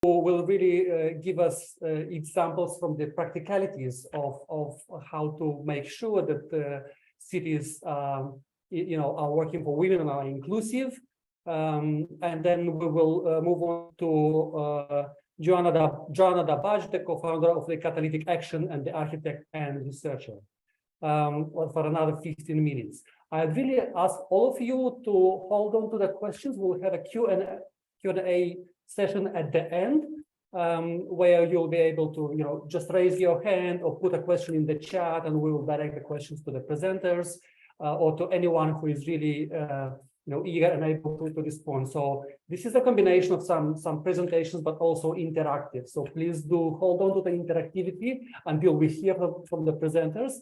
will really give us examples from the practicalities of how to make sure that cities, are working for women and are inclusive. And then we will move on to Joana Dabaj, the co-founder of the CatalyticAction and the architect and researcher, for another 15 minutes. I'd really ask all of you to hold on to the questions. We'll have a Q&A session at the end, where you'll be able to, just raise your hand or put a question in the chat, and we will direct the questions to the presenters or to anyone who is really, eager and able to respond. So this is a combination of some presentations, but also interactive. So please do hold on to the interactivity until we hear from the presenters,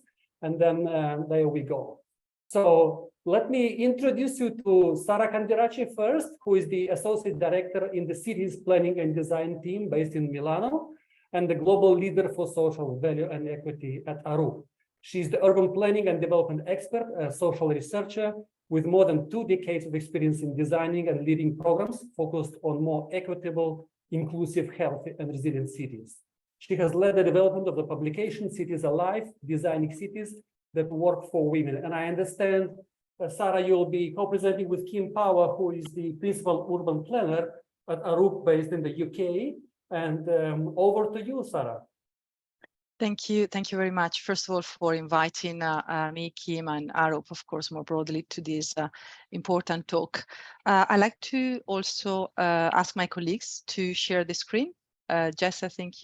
and then there we go. So let me introduce you to Sara Candiracci first, who is the Associate Director in the Cities Planning and Design team based in Milano, and the Global Leader for Social Value and Equity at Arup. She's the Urban Planning and Development Expert, a social researcher with more than 2 decades of experience in designing and leading programs focused on more equitable, inclusive, healthy, and resilient cities. She has led the development of the publication Cities Alive, Designing Cities that Work for Women. And I understand, Sara, you'll be co-presenting with Kim Power, who is the Principal Urban Planner at Arup based in the UK. And over to you, Sara. Thank you very much, first of all, for inviting me, Kim, and Arup, of course, more broadly to this important talk. I'd like to also ask my colleagues to share the screen. Jess, I think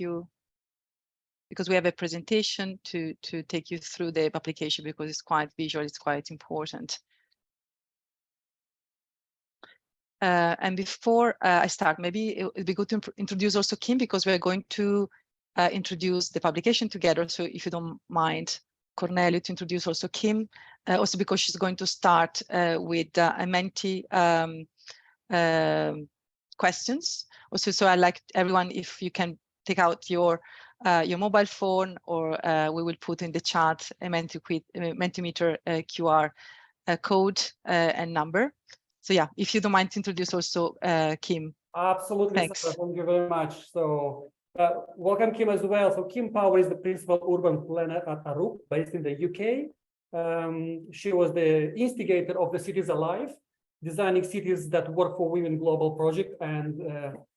because we have a presentation to take you through the application, because it's quite visual, it's quite important. And before I start, maybe it would be good to introduce also Kim, because we're going to introduce the publication together. So if you don't mind, Cornelio, to introduce also Kim, also because she's going to start with a Menti questions. Also, so I'd like everyone, if you can take out your mobile phone, or we will put in the chat a Mentimeter QR code and number. So yeah, if you don't mind to introduce also Kim. Absolutely. Thanks. Sara, thank you very much. So welcome, Kim, as well. So Kim Power is the Principal Urban Planner at Arup, based in the UK. She was the instigator of the Cities Alive, Designing Cities that Work for Women global project, and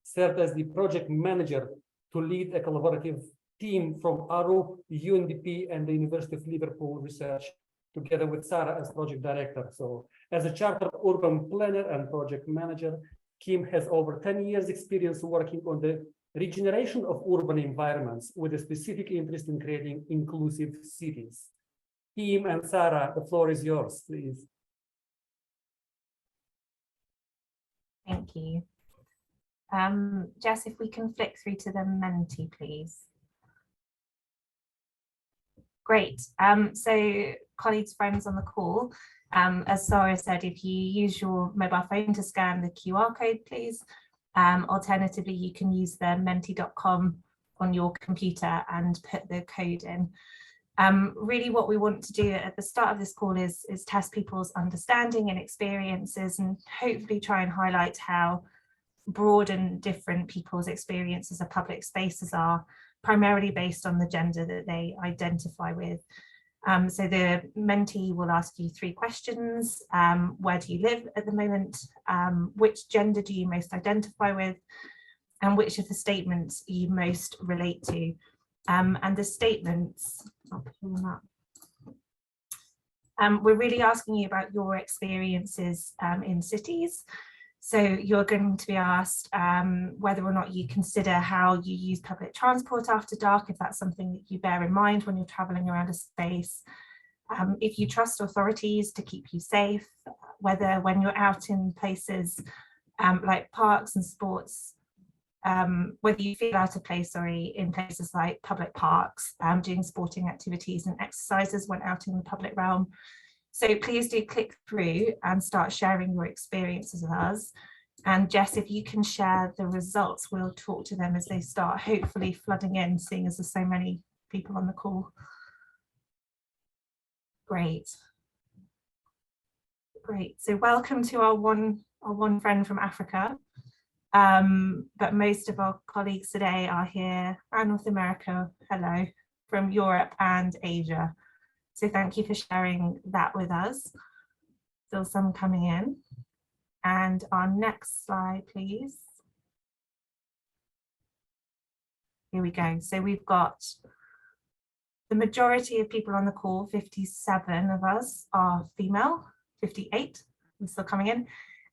served as the project manager to lead a collaborative team from Arup, UNDP, and the University of Liverpool Research, together with Sara as project director. So as a chartered urban planner and project manager, Kim has over 10 years experience working on the regeneration of urban environments with a specific interest in creating inclusive cities. Kim and Sara, the floor is yours, please. Thank you. Jess, if we can flick through to the Menti, please. Great. So colleagues, friends on the call, as Sara said, if you use your mobile phone to scan the QR code, please. Alternatively, you can use the menti.com on your computer and put the code in. Really what we want to do at the start of this call is test people's understanding and experiences, and hopefully try and highlight how broad and different people's experiences of public spaces are, primarily based on the gender that they identify with. So the Menti will ask you 3 questions. Where do you live at the moment? Which gender do you most identify with? And which of the statements you most relate to? And the statements, I'll pull them up. We're really asking you about your experiences in cities. So you're going to be asked whether or not you consider how you use public transport after dark, if that's something that you bear in mind when you're traveling around a space. If you trust authorities to keep you safe, whether when you're out in places like parks and sports, whether you feel out of place, sorry, in places like public parks, doing sporting activities and exercises when out in the public realm. So please do click through and start sharing your experiences with us. And Jess, if you can share the results, we'll talk to them as they start hopefully flooding in, seeing as there's so many people on the call. Great. Great. So welcome to our one friend from Africa. But most of our colleagues today are here, and North America, hello, from Europe and Asia. So thank you for sharing that with us. Still some coming in. And our next slide, please. Here we go. So we've got the majority of people on the call, 57 of us are female, 58, we're still coming in.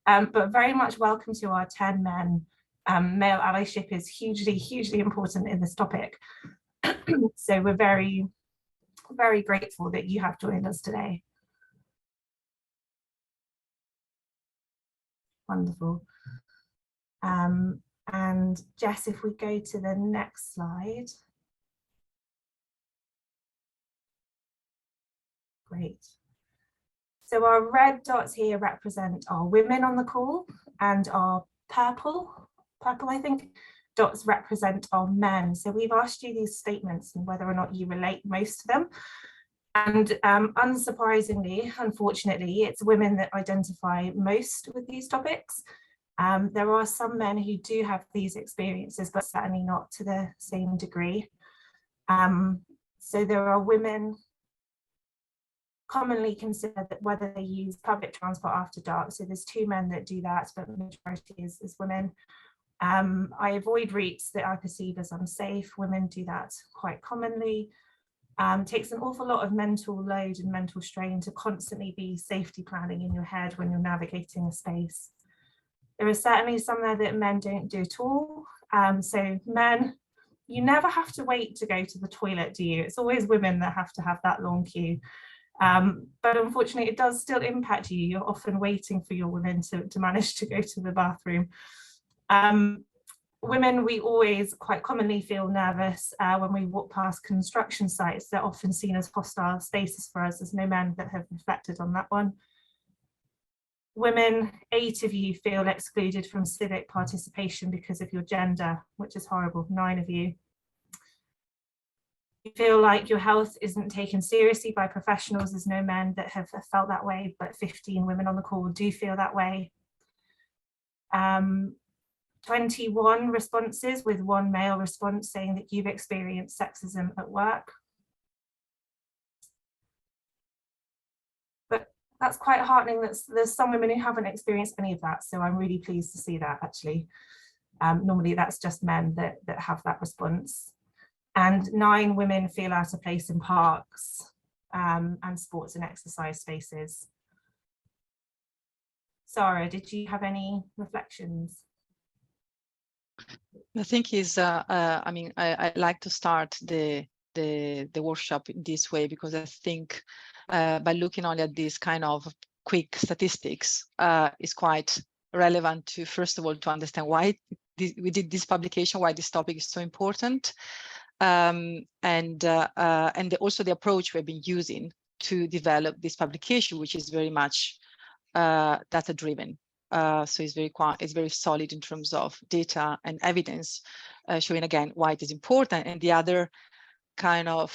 But very much welcome to our 10 men. Male allyship is hugely, hugely important in this topic. So we're very, very grateful that you have joined us today. Wonderful. And Jess, if we go to the next slide. Great. So our red dots here represent our women on the call, and our purple I think, dots represent our men. So we've asked you these statements and whether or not you relate most to them. And unsurprisingly, unfortunately, it's women that identify most with these topics. There are some men who do have these experiences, but certainly not to the same degree. So there are women commonly consider that whether they use public transport after dark. So there's 2 men that do that, but the majority is women. I avoid routes that I perceive as unsafe. Women do that quite commonly. Takes an awful lot of mental load and mental strain to constantly be safety planning in your head when you're navigating a space. There are certainly some there that men don't do at all. So men, you never have to wait to go to the toilet, do you? It's always women that have to have that long queue. But unfortunately, it does still impact you. You're often waiting for your women to manage to go to the bathroom. Women, we always quite commonly feel nervous when we walk past construction sites. They're often seen as hostile spaces for us. There's no men that have reflected on that one. Women, 8 of you feel excluded from civic participation because of your gender, which is horrible, 9 of you. You feel like your health isn't taken seriously by professionals. There's no men that have felt that way, but 15 women on the call do feel that way. 21 responses with 1 male response saying that you've experienced sexism at work. But that's quite heartening that there's some women who haven't experienced any of that. So I'm really pleased to see that actually. Normally that's just men that have that response. And 9 women feel out of place in parks and sports and exercise spaces. Sara, did you have any reflections? I think is, I mean, I like to start the workshop in this way because I think by looking only at these kind of quick statistics is quite relevant to, first of all, to understand why we did this publication, why this topic is so important. And also the approach we've been using to develop this publication, which is very much data-driven. So it's very solid in terms of data and evidence, showing again why it is important. And the other kind of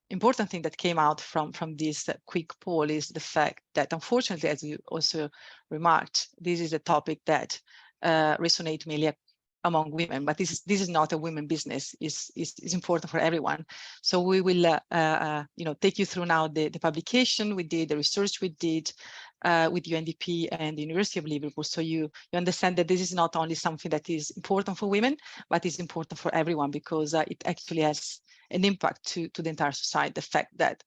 important thing that came out from this quick poll is the fact that, unfortunately, as you also remarked, this is a topic that resonates mainly among women, but this is not a women business. It's important for everyone. So we will take you through now the publication we did, the research we did with UNDP and the University of Liverpool. So you understand that this is not only something that is important for women, but it's important for everyone because it actually has an impact to the entire society. The fact that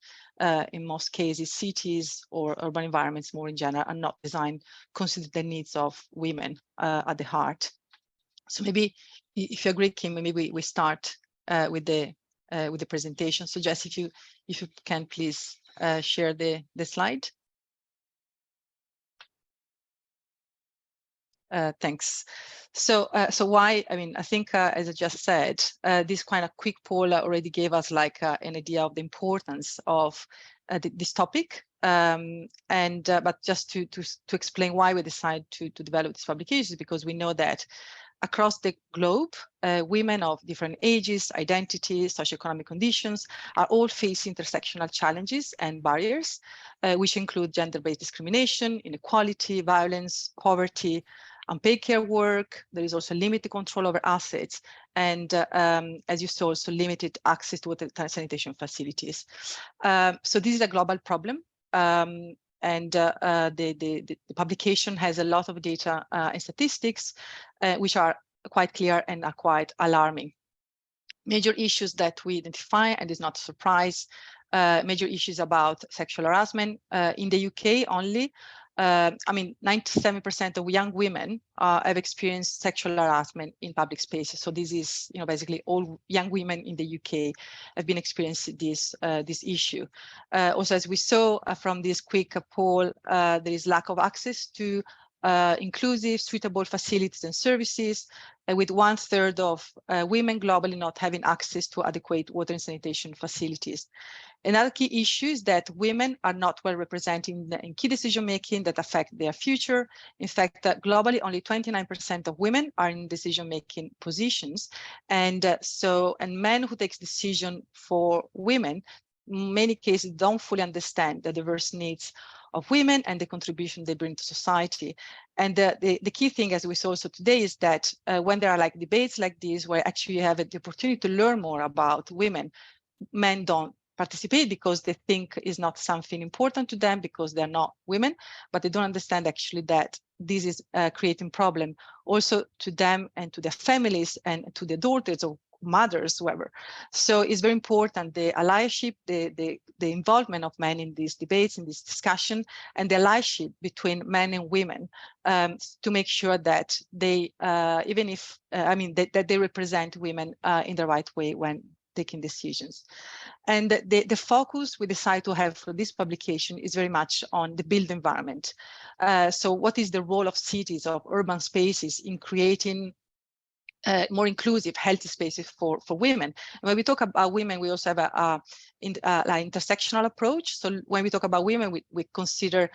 in most cases, cities or urban environments more in general are not designed consider the needs of women at the heart. So maybe, if you agree, Kim, maybe we start with the presentation. So Jess, if you can please share the slide. Thanks. So why? I mean, I think as I just said, this kind of quick poll already gave us like an idea of the importance of this topic. But just to explain why we decided to develop this publication, because we know that across the globe, women of different ages, identities, socioeconomic conditions are all facing intersectional challenges and barriers, which include gender-based discrimination, inequality, violence, poverty, unpaid care work. There is also limited control over assets, and as you saw, also limited access to water sanitation facilities. So this is a global problem. And the publication has a lot of data and statistics, which are quite clear and are quite alarming. Major issues that we identify, and it's not a surprise, major issues about sexual harassment in the UK only. I mean, 97% of young women have experienced sexual harassment in public spaces. So this is, basically all young women in the UK have been experiencing this issue. Also, as we saw from this quick poll, there is lack of access to inclusive, suitable facilities and services, with 1/3 of women globally not having access to adequate water and sanitation facilities. Another key issue is that women are not well represented in key decision-making that affect their future. In fact, globally, only 29% of women are in decision-making positions. And men who take decision for women, in many cases, don't fully understand the diverse needs of women and the contribution they bring to society. And the key thing, as we saw also today, is that when there are like debates like this, where actually you have the opportunity to learn more about women, men don't participate because they think is not something important to them because they're not women, but they don't understand actually that this is creating problem also to them and to their families and to their daughters or mothers, whoever. So it's very important, the allyship, the involvement of men in these debates, in this discussion, and the allyship between men and women to make sure that they, even if, that they represent women in the right way when taking decisions. And the focus we decide to have for this publication is very much on the built environment. So what is the role of cities, of urban spaces in creating more inclusive, healthy spaces for women? And when we talk about women, we also have a intersectional approach. So when we talk about women, we consider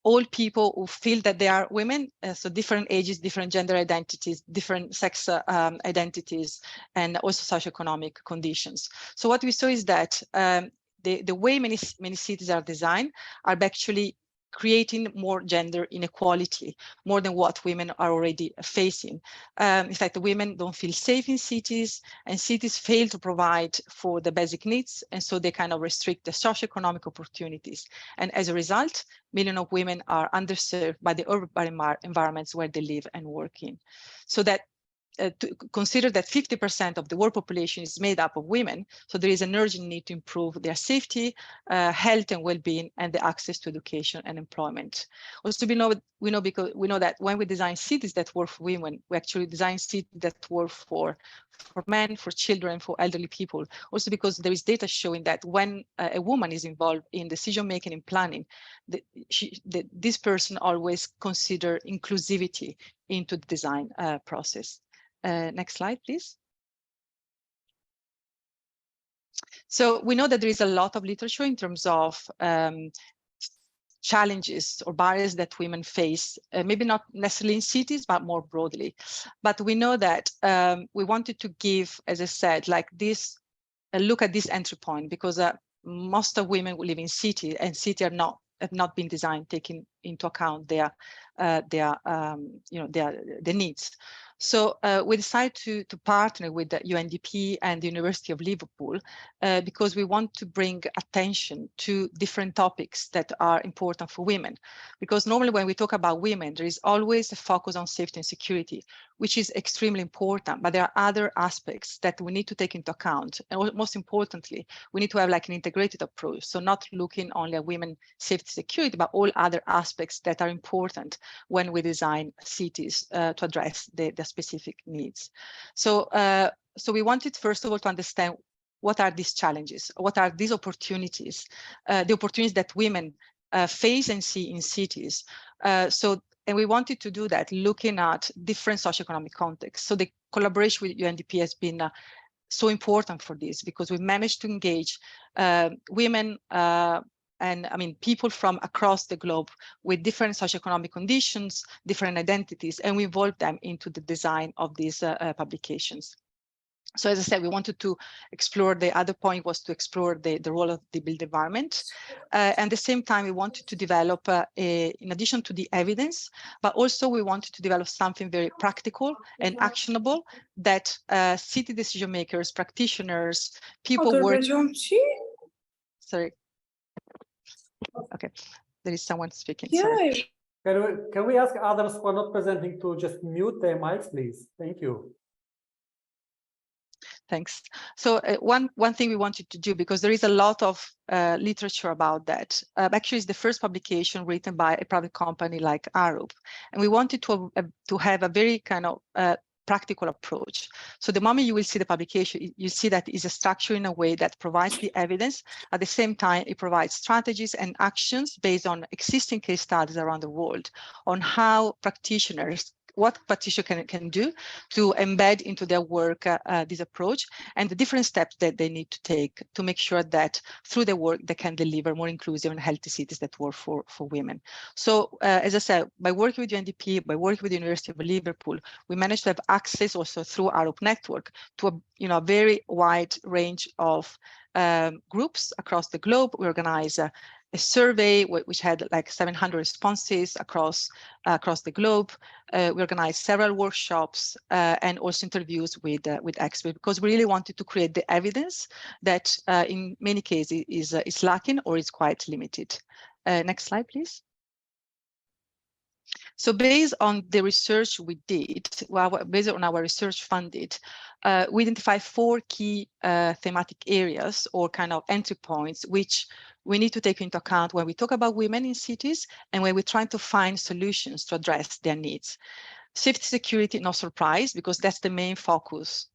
all people who feel that they are women, so different ages, different gender identities, different sex identities, and also socioeconomic conditions. So what we saw is that the way many cities are designed are actually creating more gender inequality, more than what women are already facing. In fact, the women don't feel safe in cities, and cities fail to provide for the basic needs, and so they kind of restrict the socioeconomic opportunities. And as a result, millions of women are underserved by the urban environments where they live and work in. So that to consider that 50% of the world population is made up of women, so there is an urgent need to improve their safety, health and well-being, and the access to education and employment. Also, we know that when we design cities that work for women, we actually design cities that work for men, for children, for elderly people. Also, because there is data showing that when a woman is involved in decision-making and planning, this person always consider inclusivity into the design process. Next slide, please. So we know that there is a lot of literature in terms of challenges or barriers that women face, maybe not necessarily in cities, but more broadly. But we know that we wanted to give, as I said, like this, a look at this entry point, because most of women who live in cities, and cities have not been designed taking into account their needs. So we decided to partner with the UNDP and the University of Liverpool because we want to bring attention to different topics that are important for women. Because normally when we talk about women, there is always a focus on safety and security, which is extremely important, but there are other aspects that we need to take into account. And most importantly, we need to have like an integrated approach. So not looking only at women safety security, but all other aspects that are important when we design cities to address the specific needs. So we wanted, first of all, to understand what are these challenges, what are these opportunities, the opportunities that women face and see in cities. And we wanted to do that looking at different socioeconomic contexts. So the collaboration with UNDP has been so important for this, because we managed to engage women and people from across the globe with different socioeconomic conditions, different identities, and we involved them into the design of these publications. So as I said, we wanted to explore, the other point was to explore the role of the built environment. And at the same time, we wanted to develop, in addition to the evidence, but also we wanted to develop something very practical and actionable that city decision makers, practitioners, people work. Sorry. Okay, there is someone speaking. Sorry. Can we ask others who are not presenting to just mute their mics, please? Thank you. Thanks. So one thing we wanted to do, because there is a lot of literature about that, actually it's the first publication written by a private company like Arup, and we wanted to have a very kind of practical approach. So the moment you will see the publication, you see that it's a structure in a way that provides the evidence. At the same time, it provides strategies and actions based on existing case studies around the world on how practitioners, what practitioners can do to embed into their work this approach, and the different steps that they need to take to make sure that through their work they can deliver more inclusive and healthy cities that work for women. So as I said, by working with UNDP, by working with the University of Liverpool, we managed to have access also through Arup network to a very wide range of groups across the globe. We organize a survey which had like 700 responses across the globe. We organized several workshops and also interviews with experts, because we really wanted to create the evidence that in many cases is lacking or is quite limited. Next slide, please. So based on the research we did, based on our research funded, we identified 4 key thematic areas or kind of entry points, which we need to take into account when we talk about women in cities and when we're trying to find solutions to address their needs. Safety, security, no surprise, because that's the main focus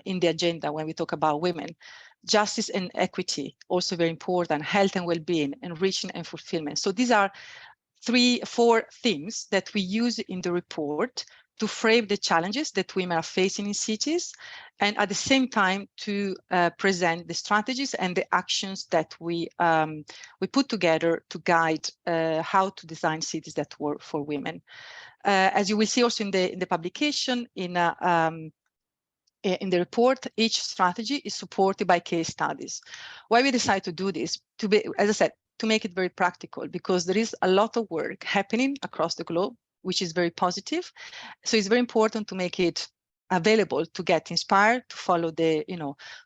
in the agenda when we talk about women. Justice and equity, also very important. Health and well-being, enrichment and fulfillment. So these are 3-4 themes that we use in the report to frame the challenges that women are facing in cities, and at the same time to present the strategies and the actions that we put together to guide how to design cities that work for women. As you will see also in the publication, in the report, each strategy is supported by case studies. Why we decided to do this? To be, as I said, to make it very practical, because there is a lot of work happening across the globe, which is very positive. So it's very important to make it available to get inspired, to follow the,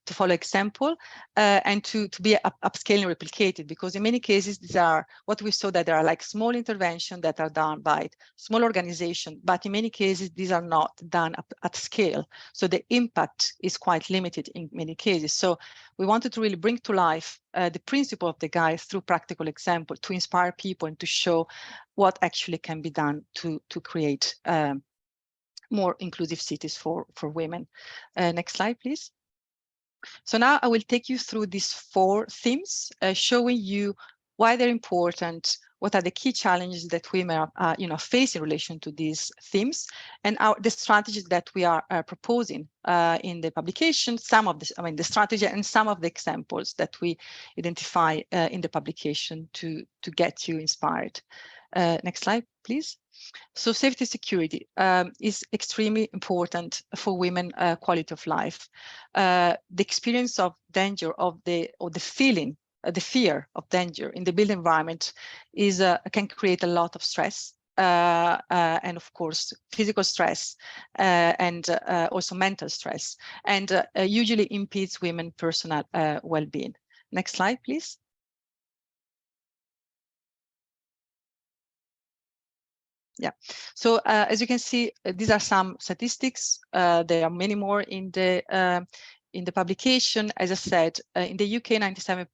to follow example, and to be upscaling and replicated, because in many cases, these are what we saw, that there are like small interventions that are done by small organizations, but in many cases, these are not done at scale. So the impact is quite limited in many cases. So we wanted to really bring to life the principle of the guide through practical example to inspire people and to show what actually can be done to create more inclusive cities for women. Next slide, please. So now I will take you through these 4 themes, showing you why they're important, what are the key challenges that women are, face in relation to these themes, and the strategies that we are proposing in the publication. Some of this, the strategy and some of the examples that we identify in the publication to get you inspired. Next slide, please. So safety security is extremely important for women quality of life. The experience of danger, or the feeling, the fear of danger in the built environment can create a lot of stress. And of course, physical stress and also mental stress, and usually impedes women's personal well-being. Next slide, please. Yeah, so as you can see, these are some statistics. There are many more in the publication. As I said, in the UK, 97%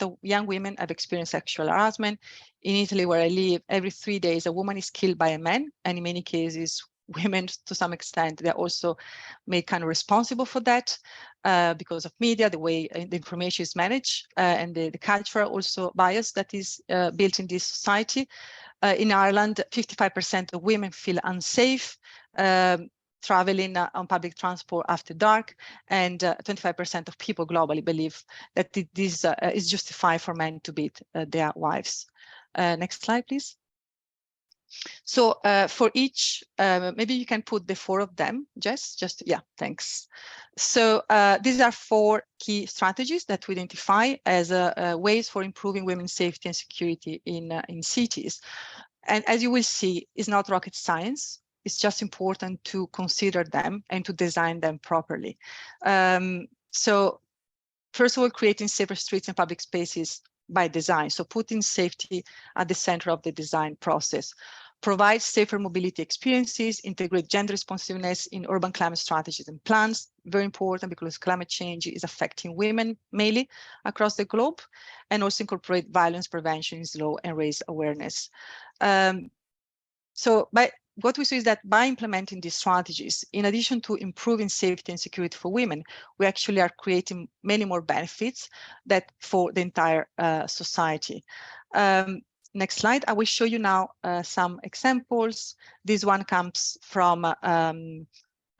of young women have experienced sexual harassment. In Italy, where I live, every 3 days a woman is killed by a man, and in many cases, women, to some extent, they're also made kind of responsible for that because of media, the way the information is managed, and the cultural also bias that is built in this society. In Ireland, 55% of women feel unsafe traveling on public transport after dark, and 25% of people globally believe that this is justified for men to beat their wives. Next slide, please. So for each, maybe you can put the 4 of them, Jess, yeah, thanks. So these are 4 key strategies that we identify as ways for improving women's safety and security in cities. And as you will see, it's not rocket science. It's just important to consider them and to design them properly. So first of all, creating safer streets and public spaces by design. So putting safety at the center of the design process. Provide safer mobility experiences, integrate gender responsiveness in urban climate strategies and plans. Very important because climate change is affecting women mainly across the globe, and also incorporate violence prevention in law and raise awareness. So what we see is that by implementing these strategies, in addition to improving safety and security for women, we actually are creating many more benefits that for the entire society. Next slide. I will show you now some examples. This one comes from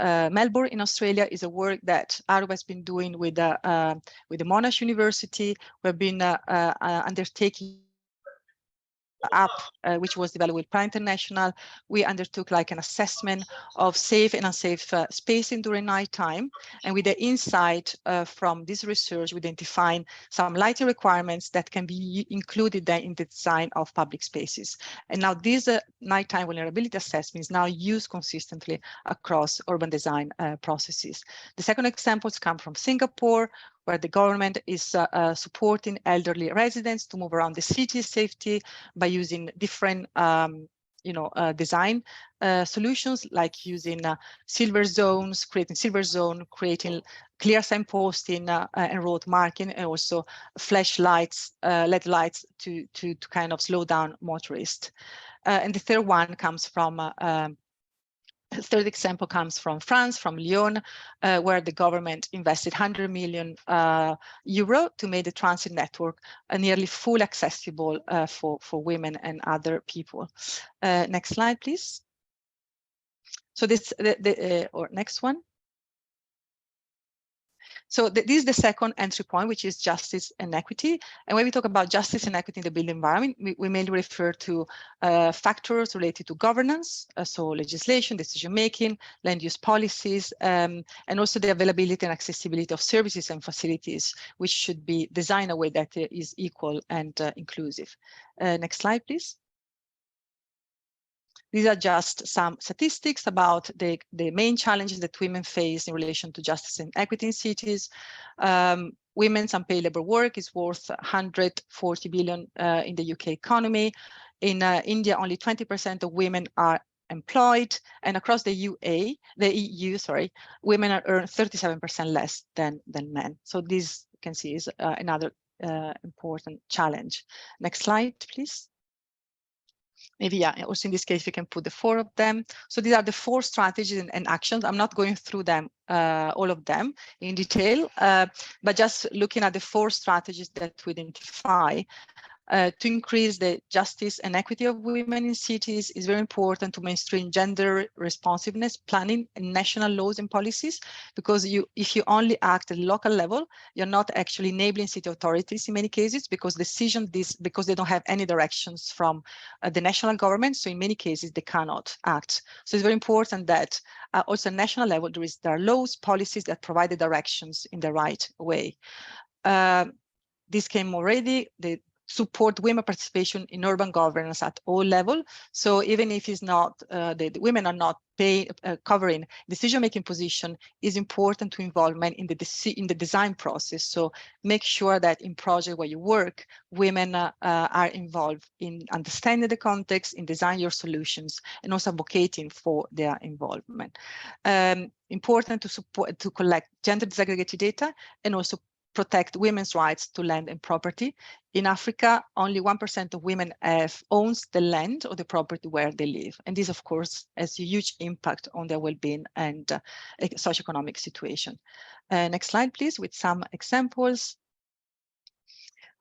Melbourne in Australia. Is a work that Arup has been doing with the Monash University. We've been undertaking app, which was developed with Pride International. We undertook like an assessment of safe and unsafe spacing during nighttime. And with the insight from this research, we identified some lighting requirements that can be included then in the design of public spaces. And now this nighttime vulnerability assessment is now used consistently across urban design processes. The second examples come from Singapore, where the government is supporting elderly residents to move around the city safety by using different design solutions, like using silver zones, creating silver zone, creating clear signposting and road marking, and also flashlights, LED lights to kind of slow down motorists. And the third one comes from the third example comes from France, from Lyon, where the government invested 100 million euro to make the transit network nearly full accessible for women and other people. Next slide, please. So this, or next one. So this is the second entry point, which is justice and equity. And when we talk about justice and equity in the built environment, we mainly refer to factors related to governance, so legislation, decision-making, land use policies, and also the availability and accessibility of services and facilities, which should be designed in a way that is equal and inclusive. Next slide, please. These are just some statistics about the main challenges that women face in relation to justice and equity in cities. Women's unpaid labor work is worth 140 billion in the UK economy. In India, only 20% of women are employed, and across the EU, women earn 37% less than men. So this, you can see, is another important challenge. Next slide, please. Maybe, yeah, also in this case, we can put the 4 of them. So these are the 4 strategies and actions. I'm not going through them, all of them in detail, but just looking at the 4 strategies that we identify. To increase the justice and equity of women in cities is very important to mainstream gender responsiveness planning and national laws and policies, because if you only act at the local level, you're not actually enabling city authorities in many cases, because because they don't have any directions from the national government. So in many cases, they cannot act. So it's very important that also at national level, there are laws, policies that provide the directions in the right way. This came already, support women participation in urban governance at all levels. So even if it's not, the women are not covering decision-making position, is important to involvement in the design process. So make sure that in project where you work, women are involved in understanding the context, in design your solutions, and also advocating for their involvement. Important to collect gender disaggregated data and also protect women's rights to land and property. In Africa, only 1% of women owns the land or the property where they live. And this, of course, has a huge impact on their well-being and socioeconomic situation. Next slide, please, with some examples.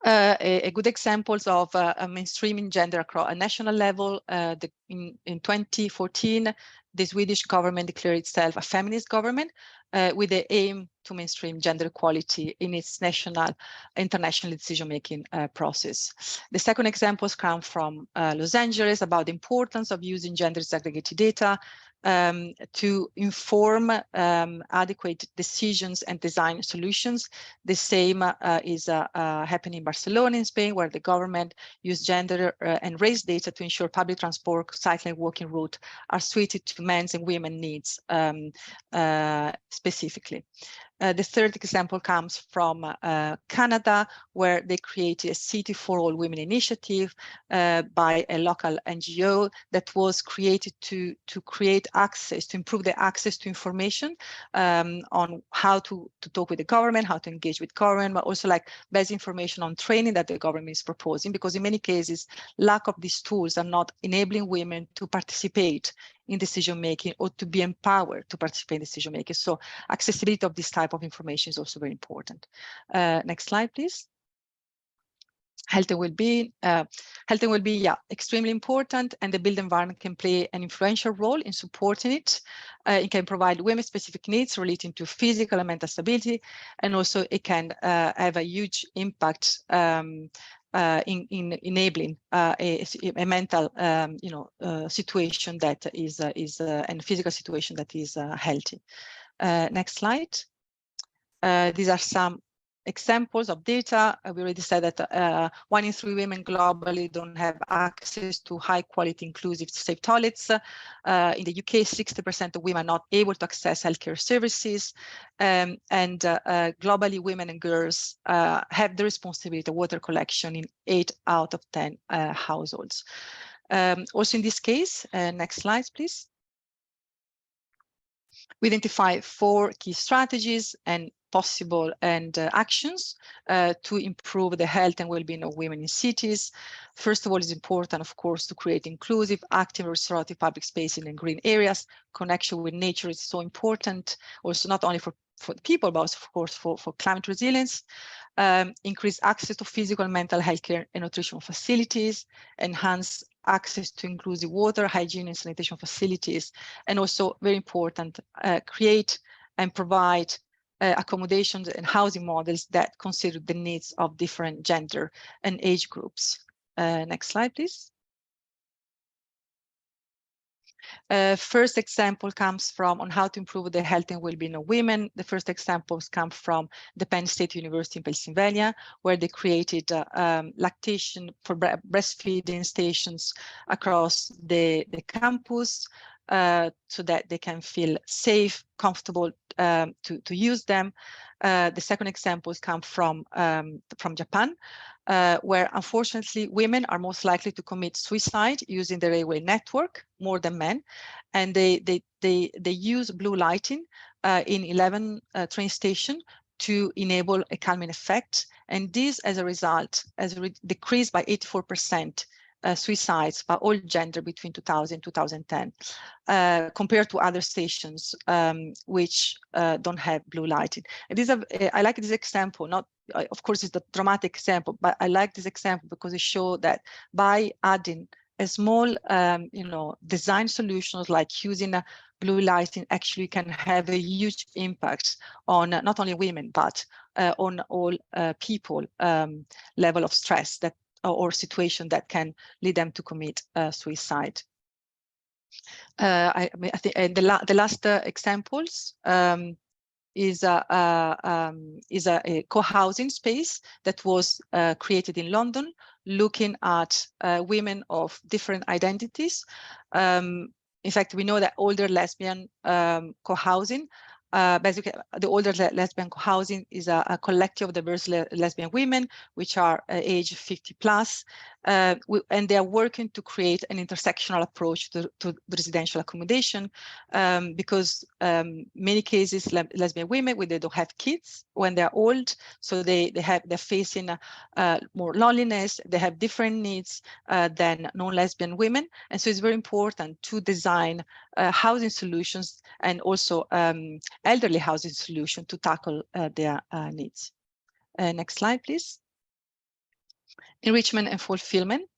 A good examples of mainstreaming gender across a national level. In 2014, the Swedish government declared itself a feminist government with the aim to mainstream gender equality in its national, international decision-making process. The second examples come from Los Angeles about the importance of using gender disaggregated data to inform adequate decisions and design solutions. The same is happening in Barcelona in Spain, where the government used gender and race data to ensure public transport, cycling, walking route are suited to men's and women's needs specifically. The third example comes from Canada, where they created a City for All Women initiative by a local NGO that was created to create access, to improve the access to information on how to talk with the government, how to engage with government, but also like basic information on training that the government is proposing, because in many cases, lack of these tools are not enabling women to participate in decision making or to be empowered to participate in decision making. So accessibility of this type of information is also very important. Next slide, please. Health and well-being. Yeah, extremely important, and the built environment can play an influential role in supporting it. It can provide women-specific needs relating to physical and mental stability, and also it can have a huge impact in enabling a mental, situation that is and physical situation that is healthy. Next slide. These are some examples of data. We already said that 1 in 3 women globally don't have access to high quality, inclusive, safe toilets. In the UK, 60% of women are not able to access healthcare services. And globally, women and girls have the responsibility of water collection in 8 out of 10 households. Also in this case, next slide, please. We identify 4 key strategies and possible actions to improve the health and well-being of women in cities. First of all, it's important, of course, to create inclusive, active, restorative public spaces in green areas. Connection with nature is so important, also not only for people, but also, of course, for climate resilience. Increase access to physical and mental health care and nutritional facilities. Enhance access to inclusive water, hygiene and sanitation facilities. And also, very important, create and provide accommodations and housing models that consider the needs of different gender and age groups. Next slide, please. First example comes from on how to improve the health and well-being of women. The first examples come from the Penn State University in Pennsylvania, where they created lactation for breastfeeding stations across the campus so that they can feel safe, comfortable to use them. The second examples come from Japan, where unfortunately women are most likely to commit suicide using the railway network more than men, and they use blue lighting in 11 train stations to enable a calming effect, and this as a result has decreased by 84% suicides by all gender between 2000 and 2010, compared to other stations which don't have blue lighting. And I like this example, not of course it's the dramatic example, but I like this example because it shows that by adding a small design solutions like using a blue lighting actually can have a huge impact on not only women but on all people level of stress that or situation that can lead them to commit suicide. I think the last examples is a co-housing space that was created in London, looking at women of different identities. In fact, we know that older lesbian co-housing, basically the older lesbian co-housing is a collective of diverse lesbian women, which are age 50 plus, and they are working to create an intersectional approach to residential accommodation, because many cases lesbian women, they don't have kids when they're old, so they're facing more loneliness, they have different needs than non-lesbian women, and so it's very important to design housing solutions and also elderly housing solution to tackle their needs. Next slide, please. Enrichment and fulfillment.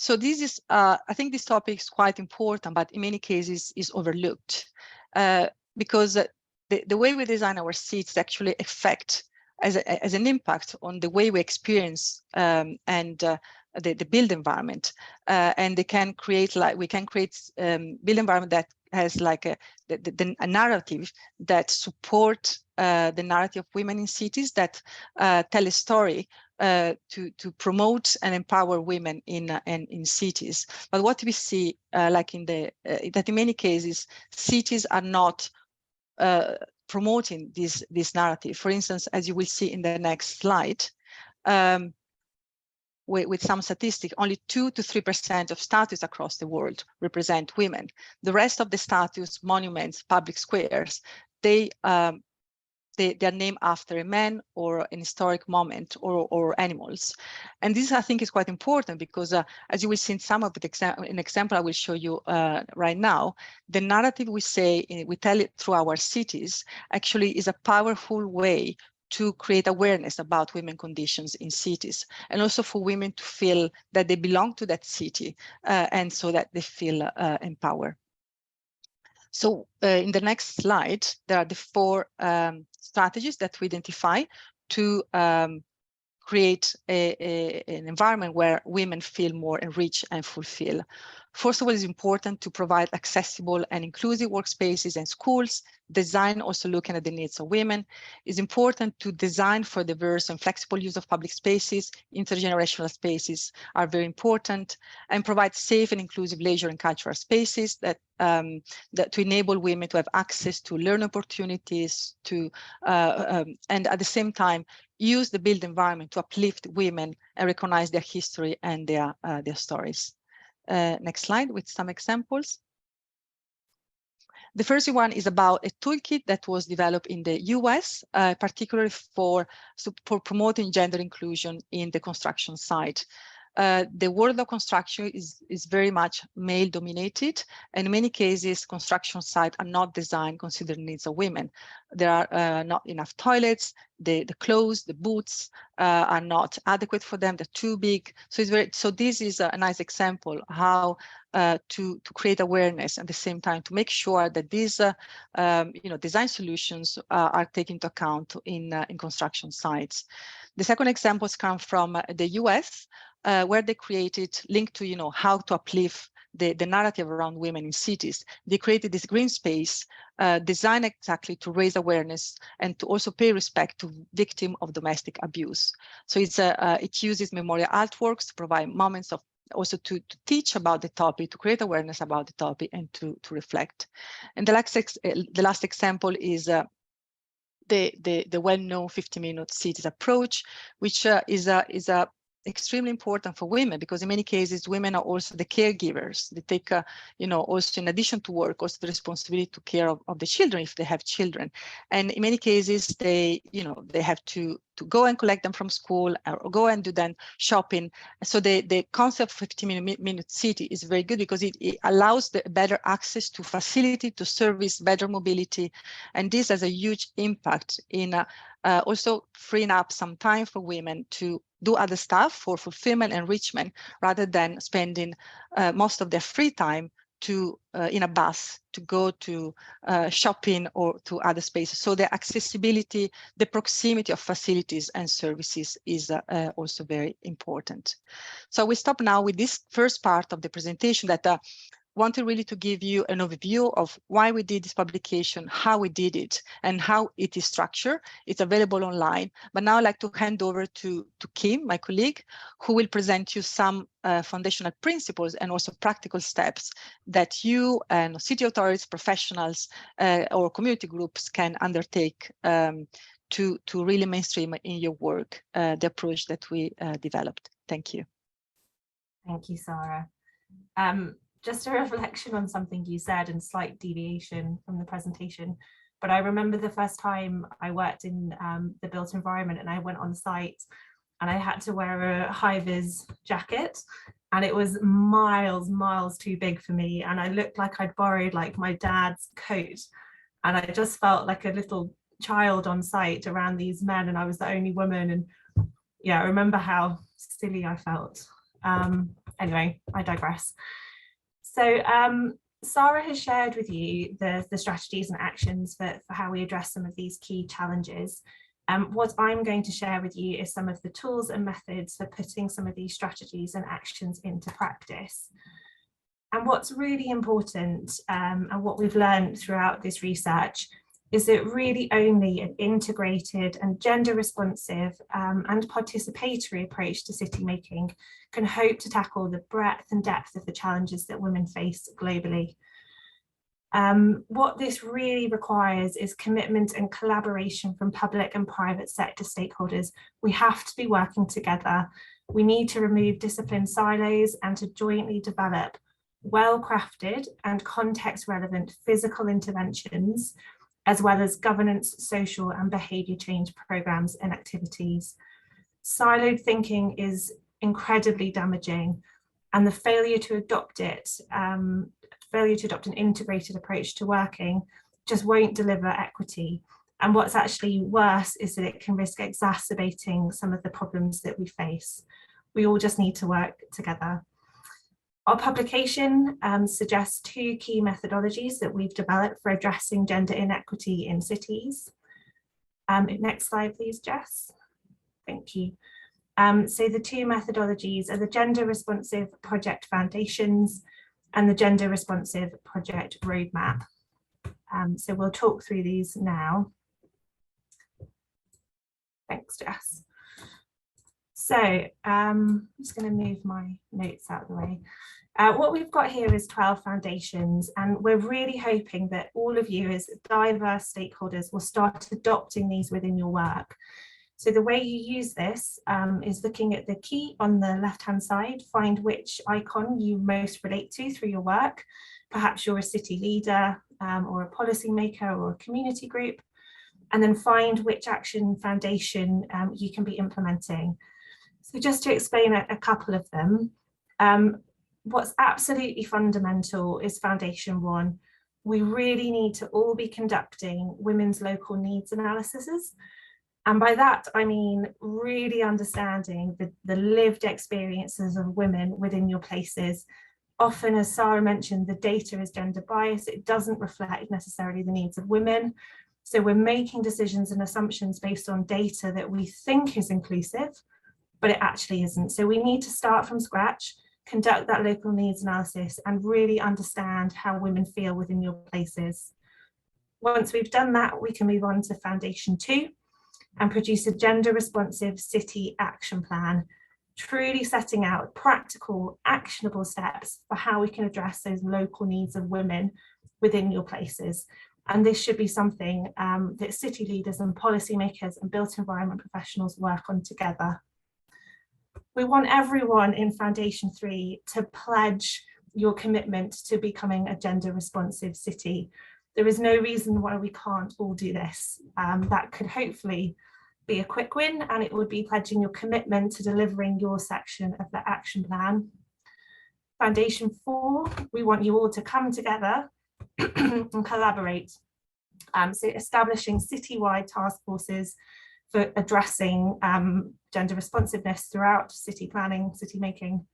So this is, I think this topic is quite important, but in many cases is overlooked because the way we design our cities actually affect as an impact on the way we experience and the built environment, and they can create we can create built environment that has like a narrative that support the narrative of women in cities, that tell a story to promote and empower women in cities. But what we see, like in that in many cases, cities are not promoting this narrative. For instance, as you will see in the next slide, with some statistics, only 2 to 3% of statues across the world represent women. The rest of the statues, monuments, public squares, they are named after a man or an historic moment or animals. And this, I think, is quite important because, as you will see in some of the an example I will show you right now, the narrative we tell it through our cities actually is a powerful way to create awareness about women conditions in cities, and also for women to feel that they belong to that city, and so that they feel empowered. So in the next slide, there are the 4 strategies that we identify to create an environment where women feel more enriched and fulfilled. First of all, it's important to provide accessible and inclusive workspaces and schools. Design also looking at the needs of women. It's important to design for diverse and flexible use of public spaces. Intergenerational spaces are very important, and provide safe and inclusive leisure and cultural spaces that to enable women to have access to learn opportunities, and at the same time use the built environment to uplift women and recognize their history and their stories. Next slide with some examples. The first one is about a toolkit that was developed in the US, particularly for promoting gender inclusion in the construction site. The world of construction is very much male dominated, and in many cases construction sites are not designed considering needs of women. There are not enough toilets, the clothes, the boots are not adequate for them, they're too big. So this is a nice example how to create awareness at the same time to make sure that these design solutions are taken into account in construction sites. The second examples come from the US, where they created, linked to how to uplift the narrative around women in cities. They created this green space designed exactly to raise awareness and to also pay respect to victims of domestic abuse. So it uses memorial artworks to provide moments of also to teach about the topic, to create awareness about the topic, and to reflect. And the last example is the well-known 50-minute cities approach, which is extremely important for women, because in many cases women are also the caregivers. They take also, in addition to work, also the responsibility to care of the children if they have children, and in many cases they have to go and collect them from school or go and do then shopping. So the concept of 50-minute city is very good because it allows the better access to facility, to service, better mobility, and this has a huge impact in also freeing up some time for women to do other stuff for fulfillment and enrichment, rather than spending most of their free time in a bus to go to shopping or to other spaces. So the accessibility, the proximity of facilities and services is also very important. So we stop now with this first part of the presentation that wanted really to give you an overview of why we did this publication, how we did it, and how it is structured. It's available online. But now I'd like to hand over to Kim, my colleague, who will present you some foundational principles and also practical steps that you and city authorities, professionals, or community groups can undertake to really mainstream in your work the approach that we developed. Thank you. Thank you, Sara. Just a reflection on something you said, and slight deviation from the presentation, but I remember the first time I worked in the built environment and I went on site and I had to wear a high-vis jacket, and it was miles too big for me, and I looked like I'd borrowed like my dad's coat, and I just felt like a little child on site around these men, and I was the only woman, and yeah, I remember how silly I felt. anyway, I digress. So Sara has shared with you the strategies and actions for how we address some of these key challenges. What I'm going to share with you is some of the tools and methods for putting some of these strategies and actions into practice. And what's really important, and what we've learned throughout this research, is that really only an integrated and gender responsive and participatory approach to city making can hope to tackle the breadth and depth of the challenges that women face globally. What this really requires is commitment and collaboration from public and private sector stakeholders. We have to be working together. We need to remove discipline silos and to jointly develop well-crafted and context-relevant physical interventions, as well as governance, social and behaviour change programmes and activities. Siloed thinking is incredibly damaging, and the failure to adopt an integrated approach to working just won't deliver equity. And what's actually worse is that it can risk exacerbating some of the problems that we face. We all just need to work together. Our publication suggests 2 key methodologies that we've developed for addressing gender inequity in cities. Next slide, please, Jess. Thank you. So the 2 methodologies are the Gender Responsive Project Foundations and the Gender Responsive Project Roadmap. So we'll talk through these now. Thanks, Jess. So I'm just going to move my notes out of the way. What we've got here is 12 foundations, and we're really hoping that all of you as diverse stakeholders will start adopting these within your work. So the way you use this is looking at the key on the left-hand side, find which icon you most relate to through your work. Perhaps you're a city leader or a policymaker or a community group, and then find which action foundation you can be implementing. So just to explain a couple of them, what's absolutely fundamental is foundation 1. We really need to all be conducting women's local needs analyses. And by that, I mean really understanding the lived experiences of women within your places. Often, as Sara mentioned, the data is gender biased. It doesn't reflect necessarily the needs of women. So we're making decisions and assumptions based on data that we think is inclusive, but it actually isn't. So we need to start from scratch, conduct that local needs analysis, and really understand how women feel within your places. Once we've done that, we can move on to foundation 2 and produce a gender responsive city action plan, truly setting out practical, actionable steps for how we can address those local needs of women within your places. And this should be something that city leaders and policymakers and built environment professionals work on together. We want everyone in Foundation 3 to pledge your commitment to becoming a gender responsive city. There is no reason why we can't all do this. That could hopefully be a quick win, and it would be pledging your commitment to delivering your section of the action plan. Foundation 4, we want you all to come together and collaborate. So establishing citywide task forces for addressing gender responsiveness throughout city planning, city making.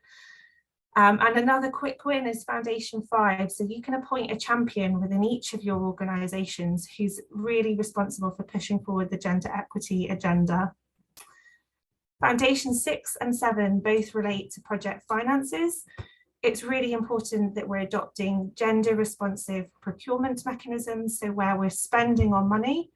And another quick win is Foundation 5. So you can appoint a champion within each of your organisations who's really responsible for pushing forward the gender equity agenda. Foundation 6 and 7 both relate to project finances. It's really important that we're adopting gender responsive procurement mechanisms. So where we're spending our money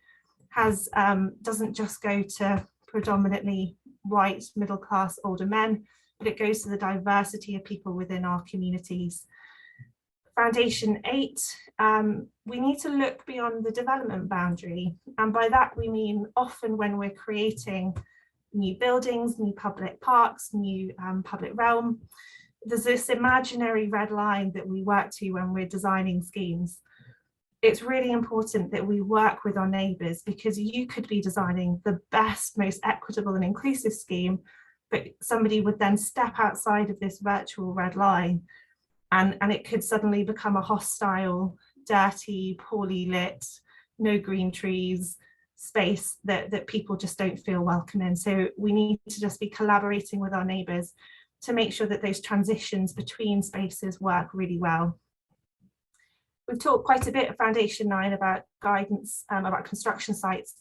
doesn't just go to predominantly white, middle class, older men, but it goes to the diversity of people within our communities. Foundation 8, we need to look beyond the development boundary. And by that, we mean often when we're creating new buildings, new public parks, new public realm, there's this imaginary red line that we work to when we're designing schemes. It's really important that we work with our neighbours, because you could be designing the best, most equitable and inclusive scheme, but somebody would then step outside of this virtual red line and it could suddenly become a hostile, dirty, poorly lit, no green trees space that people just don't feel welcome in. So we need to just be collaborating with our neighbours to make sure that those transitions between spaces work really well. We've talked quite a bit at Foundation 9 about guidance about construction sites,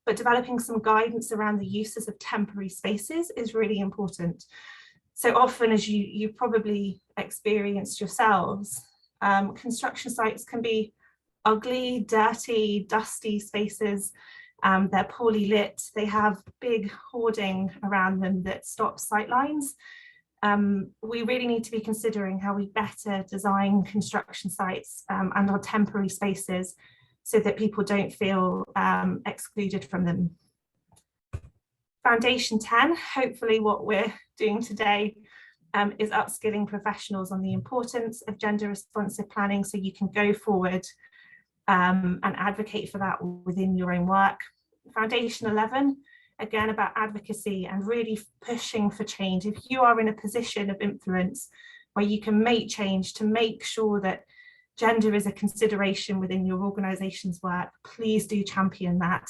but developing some guidance around the uses of temporary spaces is really important. So often, as you probably experienced yourselves, construction sites can be ugly, dirty, dusty spaces. They're poorly lit. They have big hoarding around them that stops sight lines. We really need to be considering how we better design construction sites and our temporary spaces so that people don't feel excluded from them. Foundation 10, hopefully what we're doing today is upskilling professionals on the importance of gender responsive planning so you can go forward and advocate for that within your own work. Foundation 11, again about advocacy and really pushing for change. If you are in a position of influence where you can make change to make sure that gender is a consideration within your organisation's work, please do champion that.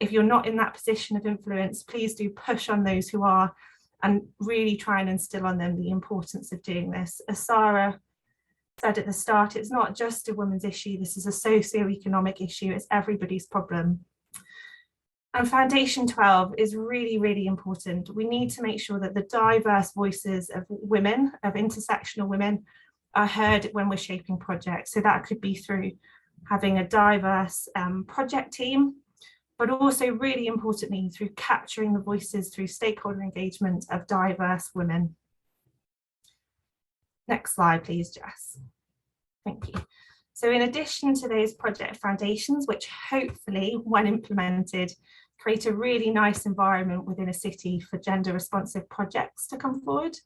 If you're not in that position of influence, please do push on those who are and really try and instill on them the importance of doing this. As Sara said at the start, it's not just a women's issue, this is a socio-economic issue, it's everybody's problem. And Foundation 12 is really, really important. We need to make sure that the diverse voices of women, of intersectional women, are heard when we're shaping projects. So that could be through having a diverse project team, but also really importantly through capturing the voices through stakeholder engagement of diverse women. Next slide, please, Jess. Thank you. So in addition to those project foundations, which hopefully, when implemented, create a really nice environment within a city for gender responsive projects to come forward,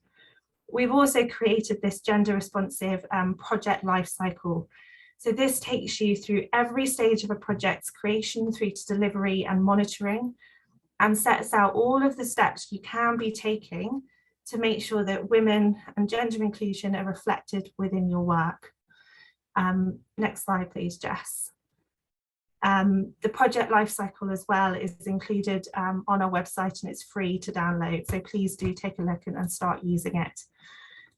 we've also created this gender responsive project lifecycle. So this takes you through every stage of a project's creation through to delivery and monitoring, and sets out all of the steps you can be taking to make sure that women and gender inclusion are reflected within your work. Next slide, please, Jess. The project lifecycle as well is included on our website and it's free to download. So please do take a look and start using it.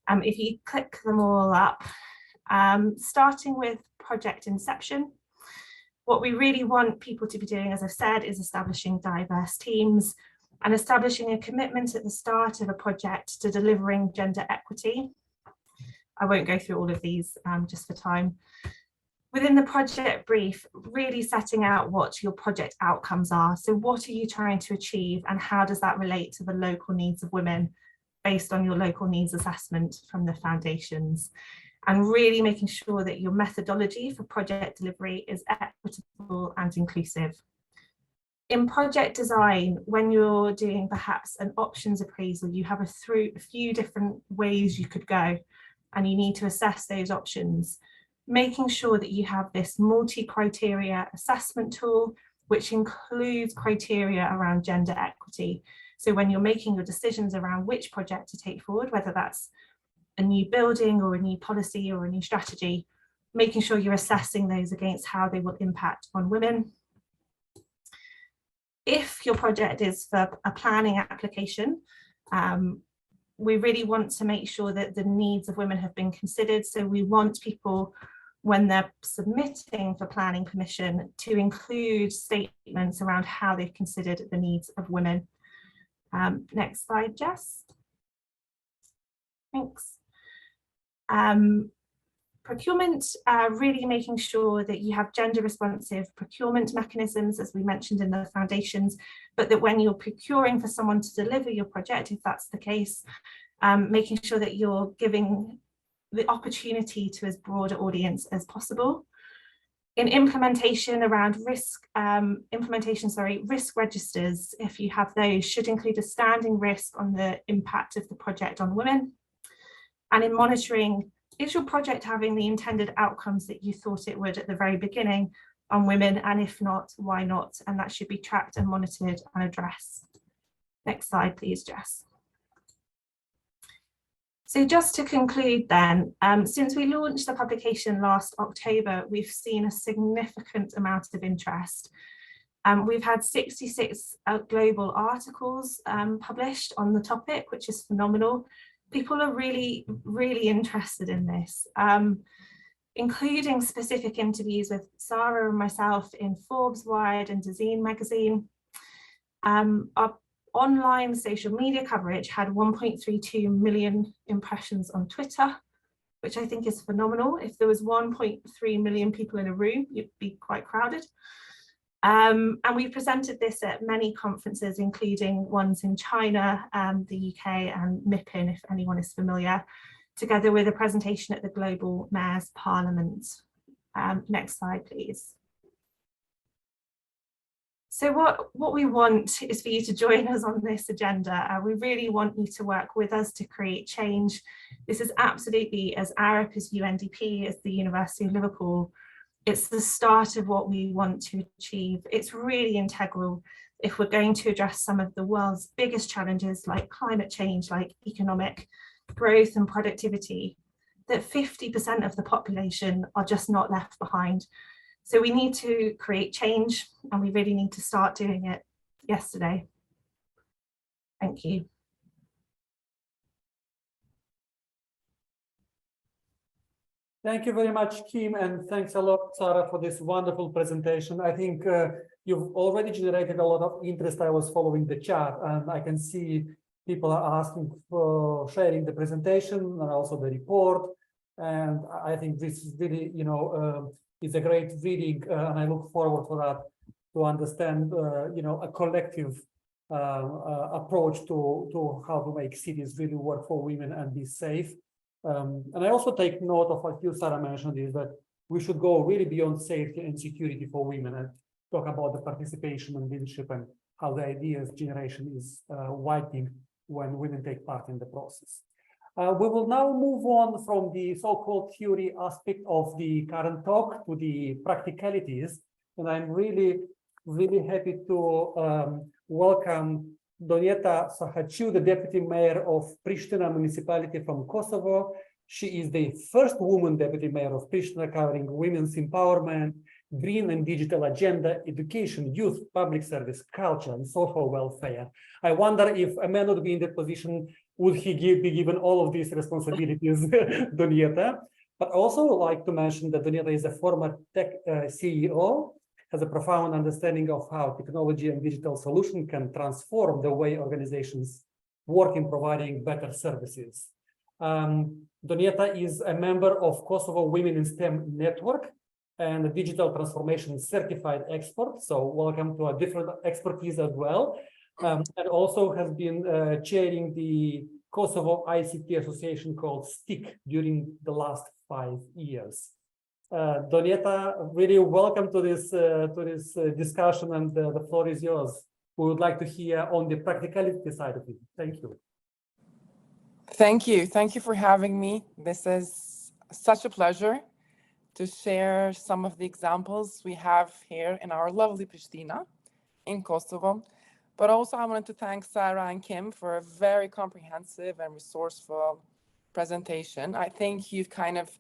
If you click them all up, starting with project inception, what we really want people to be doing, as I've said, is establishing diverse teams and establishing a commitment at the start of a project to delivering gender equity. I won't go through all of these just for time. Within the project brief, really setting out what your project outcomes are. So what are you trying to achieve and how does that relate to the local needs of women based on your local needs assessment from the foundations? And really making sure that your methodology for project delivery is equitable and inclusive. In project design, when you're doing perhaps an options appraisal, you have a few different ways you could go and you need to assess those options. Making sure that you have this multi-criteria assessment tool, which includes criteria around gender equity. So when you're making your decisions around which project to take forward, whether that's a new building or a new policy or a new strategy, making sure you're assessing those against how they will impact on women. If your project is for a planning application, we really want to make sure that the needs of women have been considered. So we want people, when they're submitting for planning permission, to include statements around how they've considered the needs of women. Next slide, Jess. Thanks. Procurement, really making sure that you have gender responsive procurement mechanisms, as we mentioned in the foundations, but that when you're procuring for someone to deliver your project, if that's the case, making sure that you're giving the opportunity to as broad an audience as possible. In implementation around risk, risk registers, if you have those, should include a standing risk on the impact of the project on women. And in monitoring, is your project having the intended outcomes that you thought it would at the very beginning on women? And if not, why not? And that should be tracked and monitored and addressed. Next slide, please, Jess. So just to conclude then, since we launched the publication last October, we've seen a significant amount of interest. We've had 66 global articles published on the topic, which is phenomenal. people are really, really interested in this, including specific interviews with Sara and myself in Forbes, Wired and Dazine magazine. Our online social media coverage had 1.32 million impressions on Twitter, which I think is phenomenal. If there was 1.3 million people in a room, you'd be quite crowded. And we presented this at many conferences, including ones in China, the UK and MIPIM, if anyone is familiar, together with a presentation at the Global Mayors Parliament. Next slide, please. So what we want is for you to join us on this agenda. We really want you to work with us to create change. This is absolutely, as Arup, as UNDP, as the University of Liverpool, it's the start of what we want to achieve. It's really integral if we're going to address some of the world's biggest challenges like climate change, like economic growth and productivity, that 50% of the population are just not left behind. So we need to create change, and we really need to start doing it yesterday. Thank you. Thank you very much, Kim, and thanks a lot, Sara, for this wonderful presentation. I think you've already generated a lot of interest. I was following the chat, and I can see people are asking for sharing the presentation and also the report. And I think this is really, is a great reading, and I look forward for that to understand, a collective approach to how to make cities really work for women and be safe. And I also take note of what you, Sara, mentioned, is that we should go really beyond safety and security for women and talk about the participation and leadership and how the ideas generation is widening when women take part in the process. We will now move on from the so-called theory aspect of the current talk to the practicalities. And I'm really, really happy to welcome Donjeta Sahatçiu, the Deputy Mayor of Pristina municipality from Kosovo. She is the first woman Deputy Mayor of Pristina, covering women's empowerment, green and digital agenda, education, youth, public service, culture, and social welfare. I wonder if a man would be in that position, would he be given all of these responsibilities, Donjeta? But also like to mention that Donjeta is a former tech CEO, has a profound understanding of how technology and digital solution can transform the way organizations work in providing better services. Donjeta is a member of Kosovo Women in STEM Network and a digital transformation certified expert. So welcome to a different expertise as well. And also has been chairing the Kosovo ICT association called STIC during the last 5 years. Donjeta, really welcome to this discussion, and the floor is yours. We would like to hear on the practicality side of it. Thank you. Thank you. Thank you for having me. This is such a pleasure to share some of the examples we have here in our lovely Pristina in Kosovo. But also I wanted to thank Sara and Kim for a very comprehensive and resourceful presentation. I think you've kind of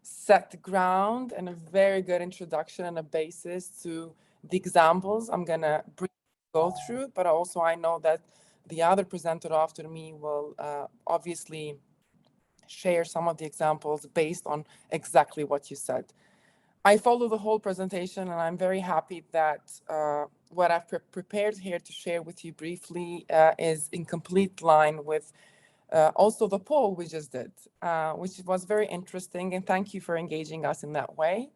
set the ground and a very good introduction and a basis to the examples I'm going to go through, but also I know that the other presenter after me will obviously share some of the examples based on exactly what you said. I follow the whole presentation, and I'm very happy that what I've prepared here to share with you briefly is in complete line with also the poll we just did, which was very interesting, and thank you for engaging us in that way.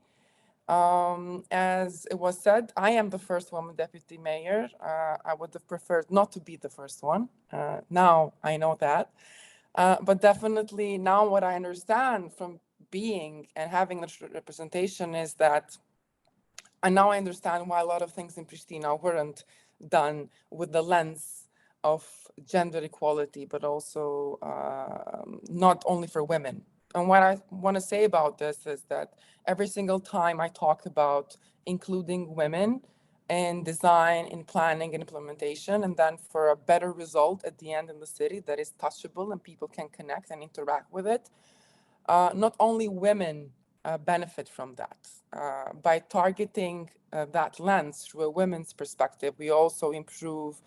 As it was said, I am the first woman deputy mayor. I would have preferred not to be the first one. Now I know that. But definitely now what I understand from being and having the representation is that, and now I understand why a lot of things in Pristina weren't done with the lens of gender equality, but also not only for women. And what I want to say about this is that every single time I talk about including women in design, in planning and implementation, and then for a better result at the end in the city that is touchable and people can connect and interact with it, not only women benefit from that. By targeting that lens through a women's perspective, we also improve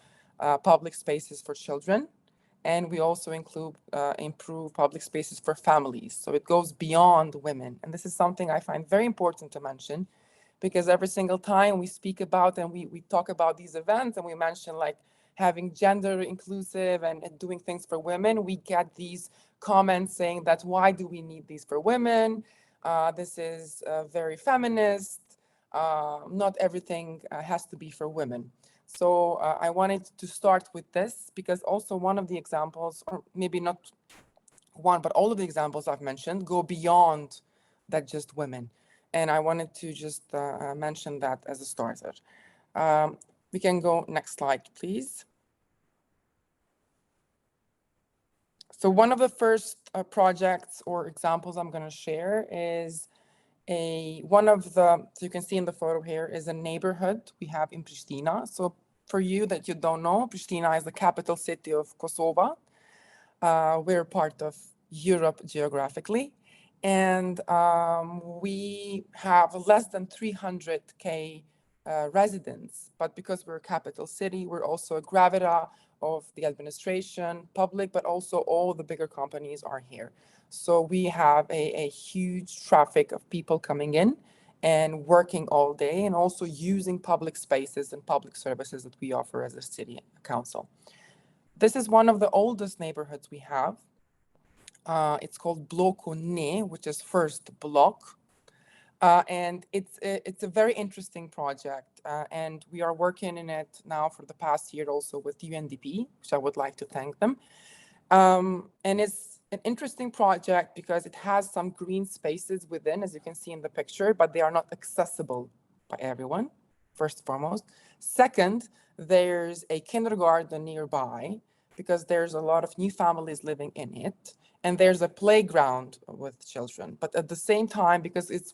public spaces for children And we also include improve public spaces for families. So it goes beyond women. And this is something I find very important to mention, because every single time we speak about and we talk about these events and we mention like having gender inclusive and doing things for women, we get these comments saying that why do we need these for women? This is very feminist. Not everything has to be for women. So I wanted to start with this because also one of the examples, or maybe not one, but all of the examples I've mentioned go beyond that just women. And I wanted to just mention that as a starter. We can go next slide, please. So one of the first projects or examples I'm going to share is so you can see in the photo here is a neighborhood we have in Pristina. So for you that you don't know, Pristina is the capital city of Kosovo. We're part of Europe geographically. And we have less than 300K residents. But because we're a capital city, we're also a gravita of the administration, public, but also all the bigger companies are here. So we have a huge traffic of people coming in and working all day and also using public spaces and public services that we offer as a city council. This is one of the oldest neighborhoods we have. It's called Bloku Ne, which is first block. And it's a very interesting project. And we are working in it now for the past year also with UNDP, which I would like to thank them. And it's an interesting project because it has some green spaces within, as you can see in the picture, but they are not accessible by everyone, first and foremost. Second, there's a kindergarten nearby because there's a lot of new families living in it. And there's a playground with children. But at the same time, because it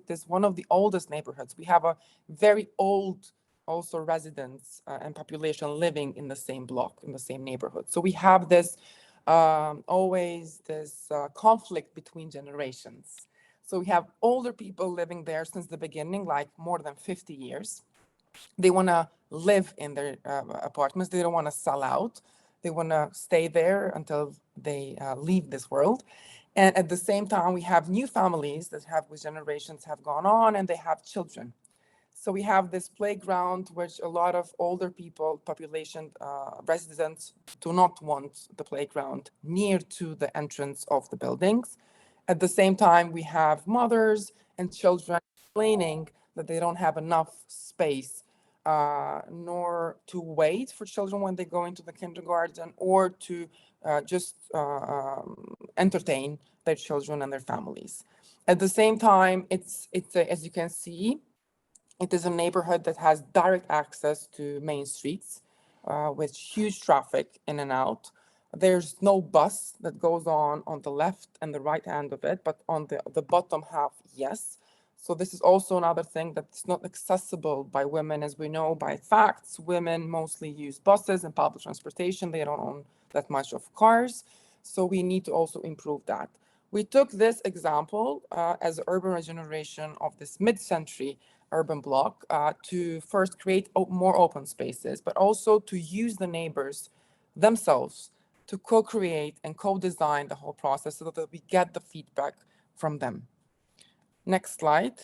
is one of the oldest neighborhoods, we have a very old also residents and population living in the same block, in the same neighborhood. So we have this always this conflict between generations. So we have older people living there since the beginning, like more than 50 years. They want to live in their apartments. They don't want to sell out. They want to stay there until they leave this world. And at the same time, we have new families that have, with generations have gone on and they have children. So we have this playground, which a lot of older people, population, residents do not want the playground near to the entrance of the buildings. At the same time, we have mothers and children complaining that they don't have enough space, nor to wait for children when they go into the kindergarten or to just entertain their children and their families. At the same time, it's as you can see, it is a neighborhood that has direct access to main streets with huge traffic in and out. There's no bus that goes on the left and the right hand of it, but on the bottom half, yes. So this is also another thing that's not accessible by women. As we know by facts, women mostly use buses and public transportation. They don't own that much of cars. So we need to also improve that. We took this example as urban regeneration of this mid-century urban block to first create more open spaces, but also to use the neighbors themselves to co-create and co-design the whole process so that we get the feedback from them. Next slide.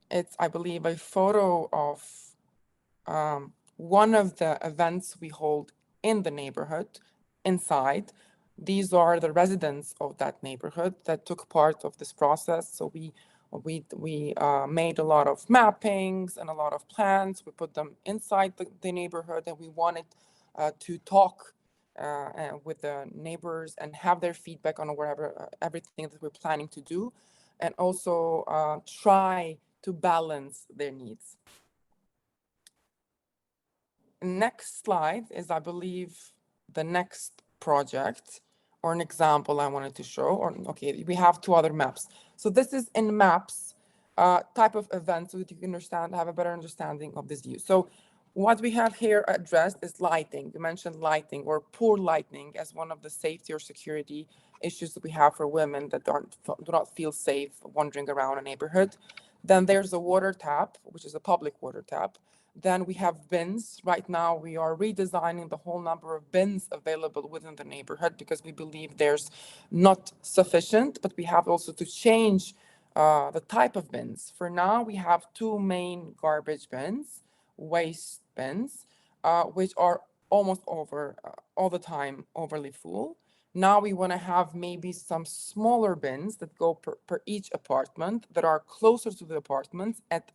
It's, I believe, a photo of one of the events we hold in the neighborhood inside. These are the residents of that neighborhood that took part of this process. So we made a lot of mappings and a lot of plans. We put them inside the neighborhood, and we wanted to talk with the neighbors and have their feedback on whatever everything that we're planning to do, and also try to balance their needs. Next slide is, I believe, the next project or an example I wanted to show. Okay, we have two other maps. So this is in maps type of event so that you can have a better understanding of this view. So what we have here addressed is lighting. You mentioned lighting or poor lighting as one of the safety or security issues that we have for women that do not feel safe wandering around a neighborhood. Then there's a water tap, which is a public water tap, Then we have bins. Right now, we are redesigning the whole number of bins available within the neighborhood because we believe there's not sufficient, but we have also to change the type of bins. For now, we have two main garbage bins, waste bins, which are almost all the time overly full. Now we want to have maybe some smaller bins that go per each apartment that are closer to the apartments at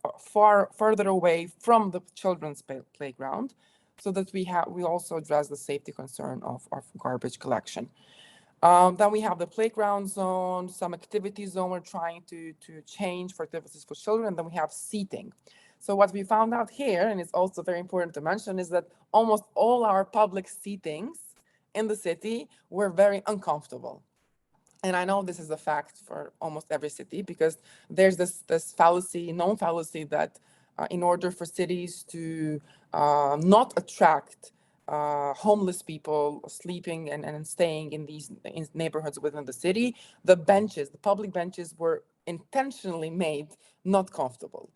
further away from the children's playground, so that we also address the safety concern of garbage collection. Then we have the playground zone, some activity zone we're trying to change for activities for children, and then we have seating. So what we found out here, and it's also very important to mention, is that almost all our public seatings in the city were very uncomfortable. And I know this is a fact for almost every city because there's this fallacy, known fallacy that in order for cities to not attract homeless people sleeping and staying in these neighborhoods within the city, the public benches were intentionally made not comfortable.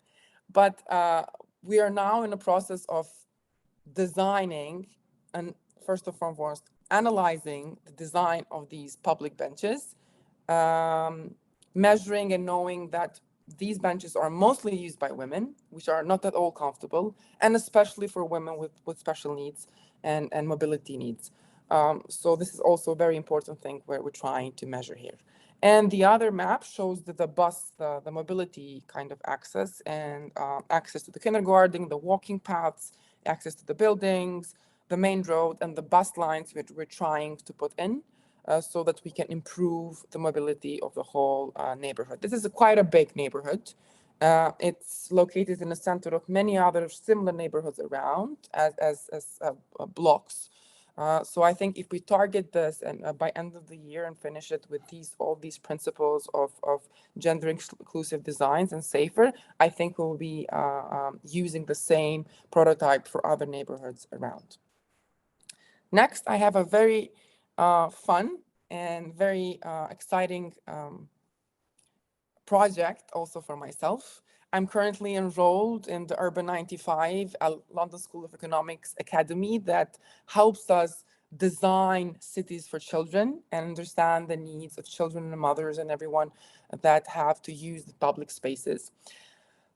But we are now in the process of designing and first and foremost, analyzing the design of these public benches, measuring and knowing that these benches are mostly used by women, which are not at all comfortable, and especially for women with special needs and mobility needs. So this is also a very important thing where we're trying to measure here. And the other map shows that the mobility kind of access and access to the kindergarten, the walking paths, access to the buildings, the main road, and the bus lines which we're trying to put in so that we can improve the mobility of the whole neighborhood. This is quite a big neighborhood. It's located in the center of many other similar neighborhoods around as blocks. So I think if we target this and by end of the year and finish it with all these principles of gender inclusive designs and safer, I think we'll be using the same prototype for other neighborhoods around. Next, I have a very fun and very exciting project also for myself. I'm currently enrolled in the Urban 95 London School of Economics Academy that helps us design cities for children and understand the needs of children and mothers and everyone that have to use the public spaces.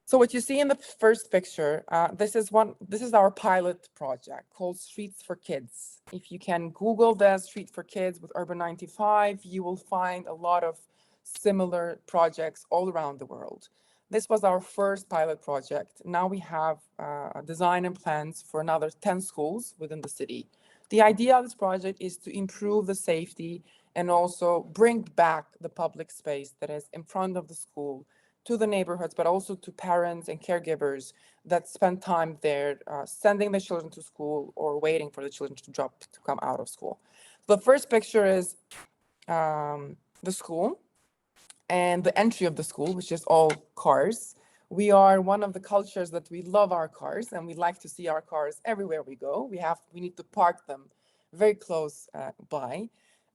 So what you see in the first picture, this is our pilot project called Streets for Kids. If you can Google the Street for Kids with Urban 95, you will find a lot of similar projects all around the world. This was our first pilot project. Now we have design and plans for another 10 schools within the city. The idea of this project is to improve the safety and also bring back the public space that is in front of the school to the neighborhoods, but also to parents and caregivers that spend time there, sending the children to school or waiting for the children to come out of school. The first picture is the school and the entry of the school, which is all cars. We are one of the cultures that we love our cars and we like to see our cars everywhere we go. We need to park them very close by.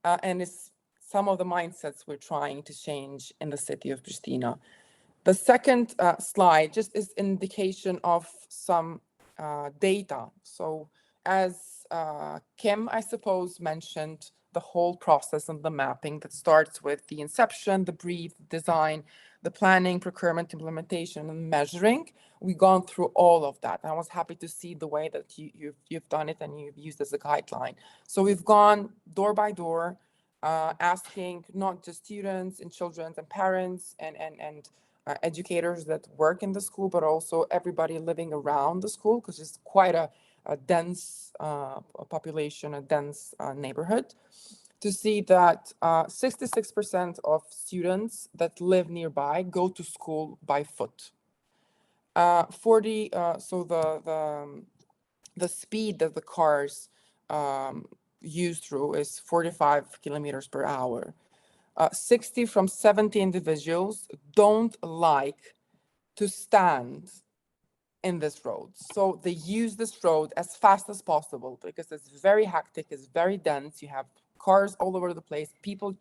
And it's some of the mindsets we're trying to change in the city of Pristina. The second slide just is indication of some data. So as Kim, I suppose, mentioned, the whole process and the mapping that starts with the inception, the brief, design, the planning, procurement, implementation, and measuring. We've gone through all of that. I was happy to see the way that you've done it and you've used as a guideline. So we've gone door by door, asking not just students and children and parents and educators that work in the school, but also everybody living around the school, because it's quite a dense population, a dense neighborhood, to see that 66% of students that live nearby go to school by foot. So the speed that the cars use through is 45 kilometers per hour. 60 from 70 individuals don't like to stand in this road. So they use this road as fast as possible because it's very hectic, it's very dense. You have cars all over the place, people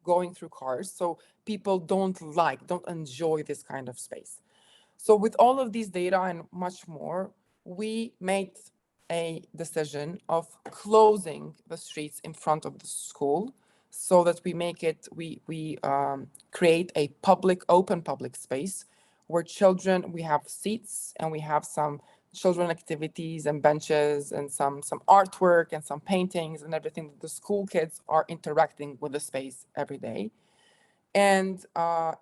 going through cars. So people don't enjoy this kind of space. So with all of these data and much more, we made a decision of closing the streets in front of the school so that we create a open public space where children, we have seats and we have some children activities and benches and some artwork and some paintings and everything that the school kids are interacting with the space every day. And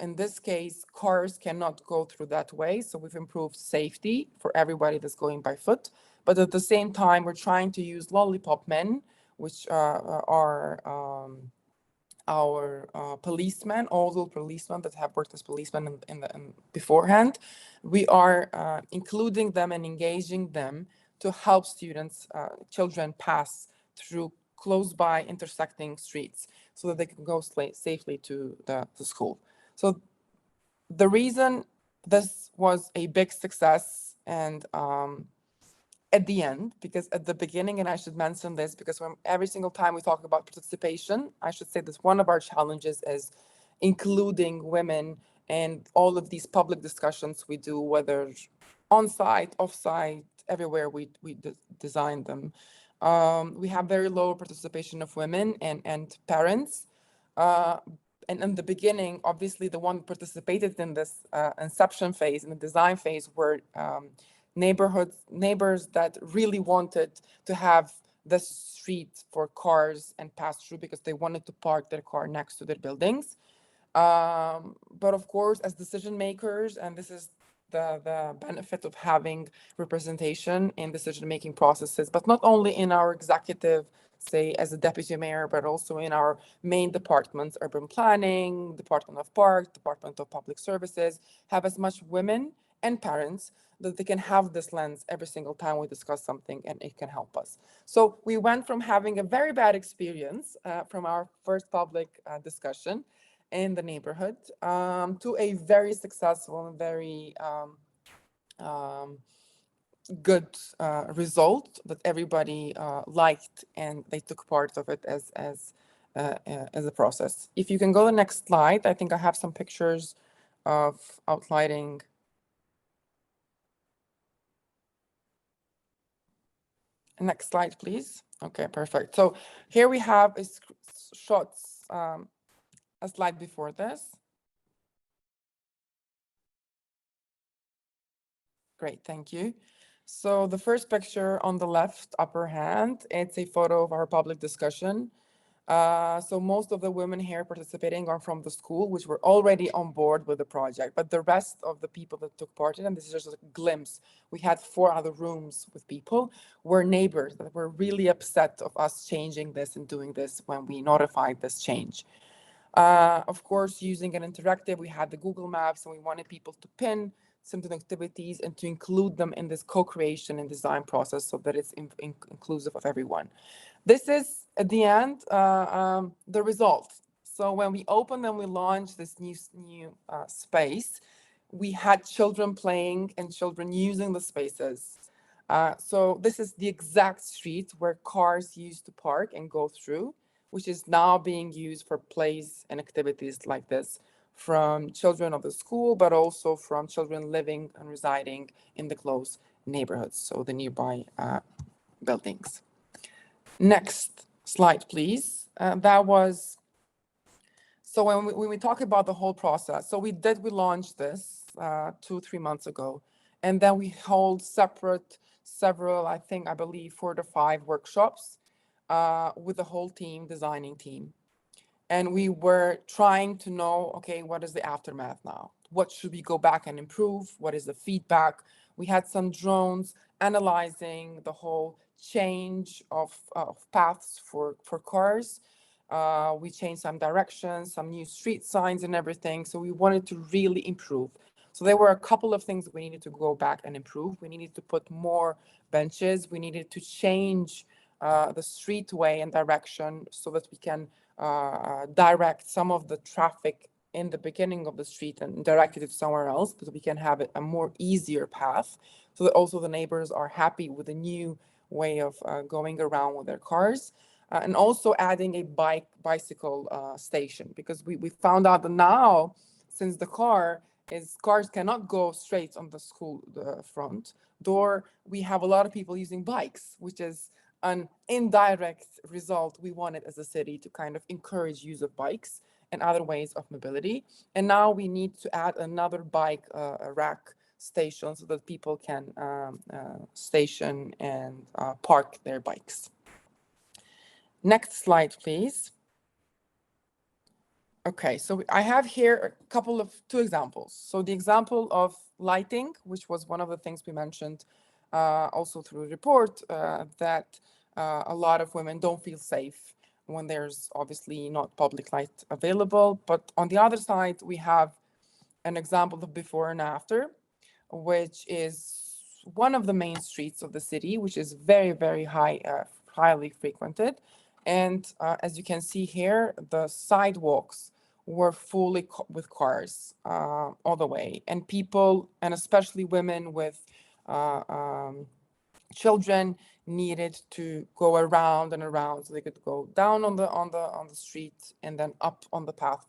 in this case, cars cannot go through that way. So we've improved safety for everybody that's going by foot. But at the same time, we're trying to use lollipop men, which are our policemen, all the policemen that have worked as policemen in beforehand. We are including them and engaging them to help students, children pass through close by intersecting streets so that they can go safely to the school. So the reason this was a big success and at the end, because at the beginning, and I should mention this because every single time we talk about participation, I should say that one of our challenges is including women and all of these public discussions we do, whether on-site, off-site, everywhere we design them. We have very low participation of women and parents. And in the beginning, obviously, the one participated in this inception phase, in the design phase, were neighbors that really wanted to have the street for cars and pass through because they wanted to park their car next to their buildings. But of course, as decision makers, and this is the benefit of having representation in decision-making processes, but not only in our executive, say as a deputy mayor, but also in our main departments, urban planning, Department of Parks, Department of Public Services, have as much women and parents that they can have this lens every single time we discuss something and it can help us. So we went from having a very bad experience from our first public discussion in the neighborhood to a very successful and very good result that everybody liked and they took part of it as a process. If you can go to the next slide, I think I have some pictures of outlining. Next slide, please. Okay, perfect. So here we have shots, a slide before this. Great, thank you. So the first picture on the left upper hand, it's a photo of our public discussion. So most of the women here participating are from the school, which were already on board with the project, but the rest of the people that took part in, and this is just a glimpse, we had 4 other rooms with people, were neighbors that were really upset of us changing this and doing this when we notified this change. Of course, using an interactive, we had the Google Maps and we wanted people to pin some activities and to include them in this co-creation and design process so that it's inclusive of everyone. This is, at the end, the result. So when we opened and we launched this new space, we had children playing and children using the spaces. So this is the exact street where cars used to park and go through, which is now being used for plays and activities like this from children of the school, but also from children living and residing in the close neighborhoods, so the nearby buildings. Next slide, please. So when we talk about the whole process, so we launched this 2-3 months ago, and then we hold several, I believe 4 to 5 workshops with the whole designing team. And we were trying to know, okay, what is the aftermath now? What should we go back and improve? What is the feedback? We had some drones analyzing the whole change of paths for cars. We changed some directions, some new street signs and everything. So we wanted to really improve. So there were a couple of things we needed to go back and improve. We needed to put more benches. We needed to change the streetway and direction so that we can direct some of the traffic in the beginning of the street and direct it somewhere else, so we can have a more easier path, so that also the neighbors are happy with the new way of going around with their cars, and also adding a bicycle station, because we found out that now, since the car is cars cannot go straight on the school front door. We have a lot of people using bikes, which is an indirect result we wanted as a city to kind of encourage use of bikes and other ways of mobility. And now we need to add another bike rack station so that people can station and park their bikes. Next slide, please. Okay, so I have here a couple of two examples. So the example of lighting, which was one of the things we mentioned also through a report, that a lot of women don't feel safe when there's obviously not public light available. But on the other side, we have an example of before and after, which is one of the main streets of the city, which is very, very highly frequented. And as you can see here, the sidewalks were fully with cars all the way. And people, and especially women with children, needed to go around and around, so they could go down on the street and then up on the path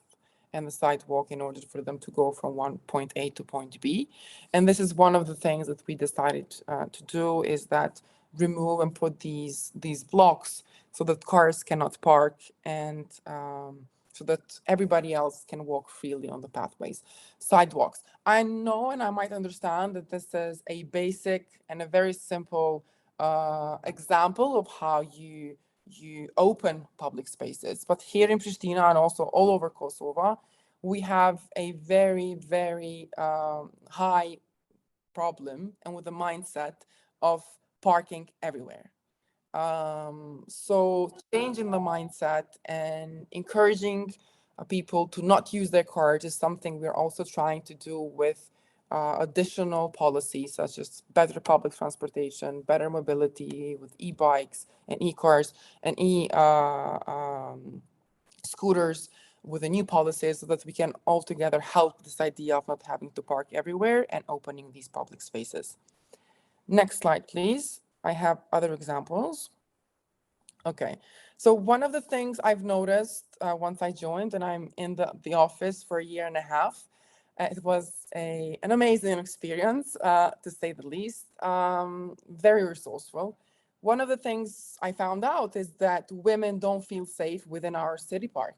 and the sidewalk in order for them to go from one point A to point B. And this is one of the things that we decided to do, is that remove and put these blocks so that cars cannot park, and so that everybody else can walk freely on the pathways. Sidewalks. I know, and I might understand that this is a basic and a very simple example of how you open public spaces. But here in Pristina and also all over Kosovo, we have a very, very high problem and with a mindset of parking everywhere. So changing the mindset and encouraging people to not use their cars is something we're also trying to do with additional policies such as better public transportation, better mobility with e-bikes and e-cars and scooters with the new policies, so that we can altogether help this idea of not having to park everywhere and opening these public spaces. Next slide, please. I have other examples. Okay, so one of the things I've noticed once I joined, and I'm in the office for a year and a half, it was an amazing experience, to say the least, very resourceful. One of the things I found out is that women don't feel safe within our city park.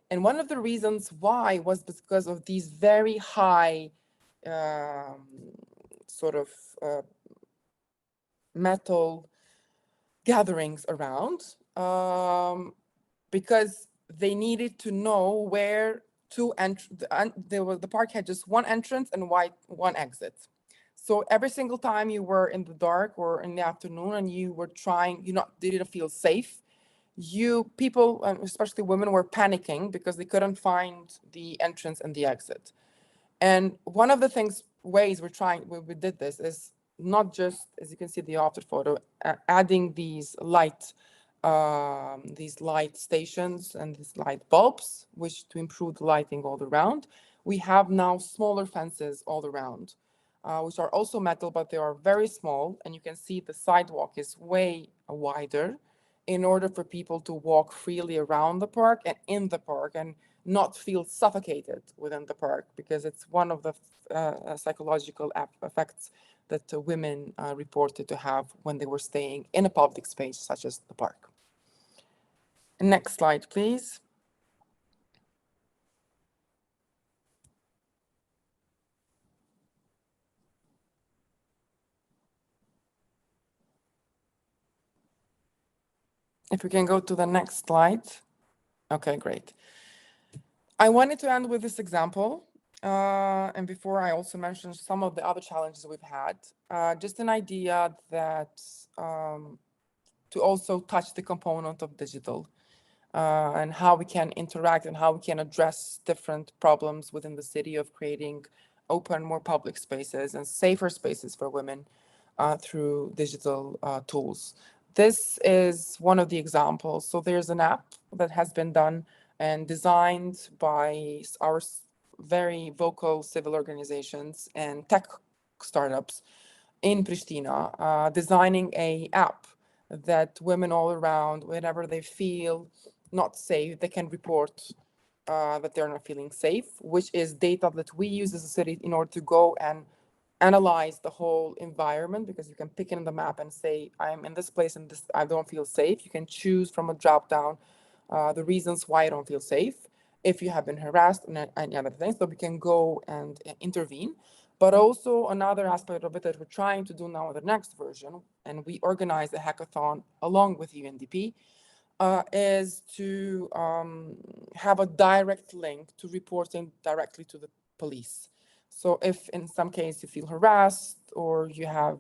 And one of the reasons why was because of these very high sort of metal gatherings around, because they needed to know where to enter. The park had just one entrance and one exit. So every single time you were in the dark or in the afternoon and you were trying, didn't feel safe, people, especially women, were panicking because they couldn't find the entrance and the exit. And one of the ways we did this is not just, as you can see the after photo, adding these light stations and these light bulbs, which to improve the lighting all around. We have now smaller fences all around, which are also metal, but they are very small. And you can see the sidewalk is way wider in order for people to walk freely around the park and in the park and not feel suffocated within the park, because it's one of the psychological effects that women reported to have when they were staying in a public space such as the park. Next slide, please. If we can go to the next slide. Okay, great. I wanted to end with this example. And before, I also mentioned some of the other challenges we've had. Just an idea that to also touch the component of digital and how we can interact and how we can address different problems within the city of creating open, more public spaces and safer spaces for women through digital tools. This is one of the examples. So there's an app that has been done and designed by our very vocal civil organizations and tech startups in Pristina, designing an app that women all around, whenever they feel not safe, they can report that they're not feeling safe, which is data that we use as a city in order to go and analyze the whole environment, because you can pick in the map and say, I'm in this place and this, I don't feel safe. You can choose from a drop down the reasons why I don't feel safe, if you have been harassed and any other things, so we can go and intervene. But also another aspect of it that we're trying to do now in the next version, and we organize a hackathon along with UNDP, is to have a direct link to reporting directly to the police. So if in some case you feel harassed or you have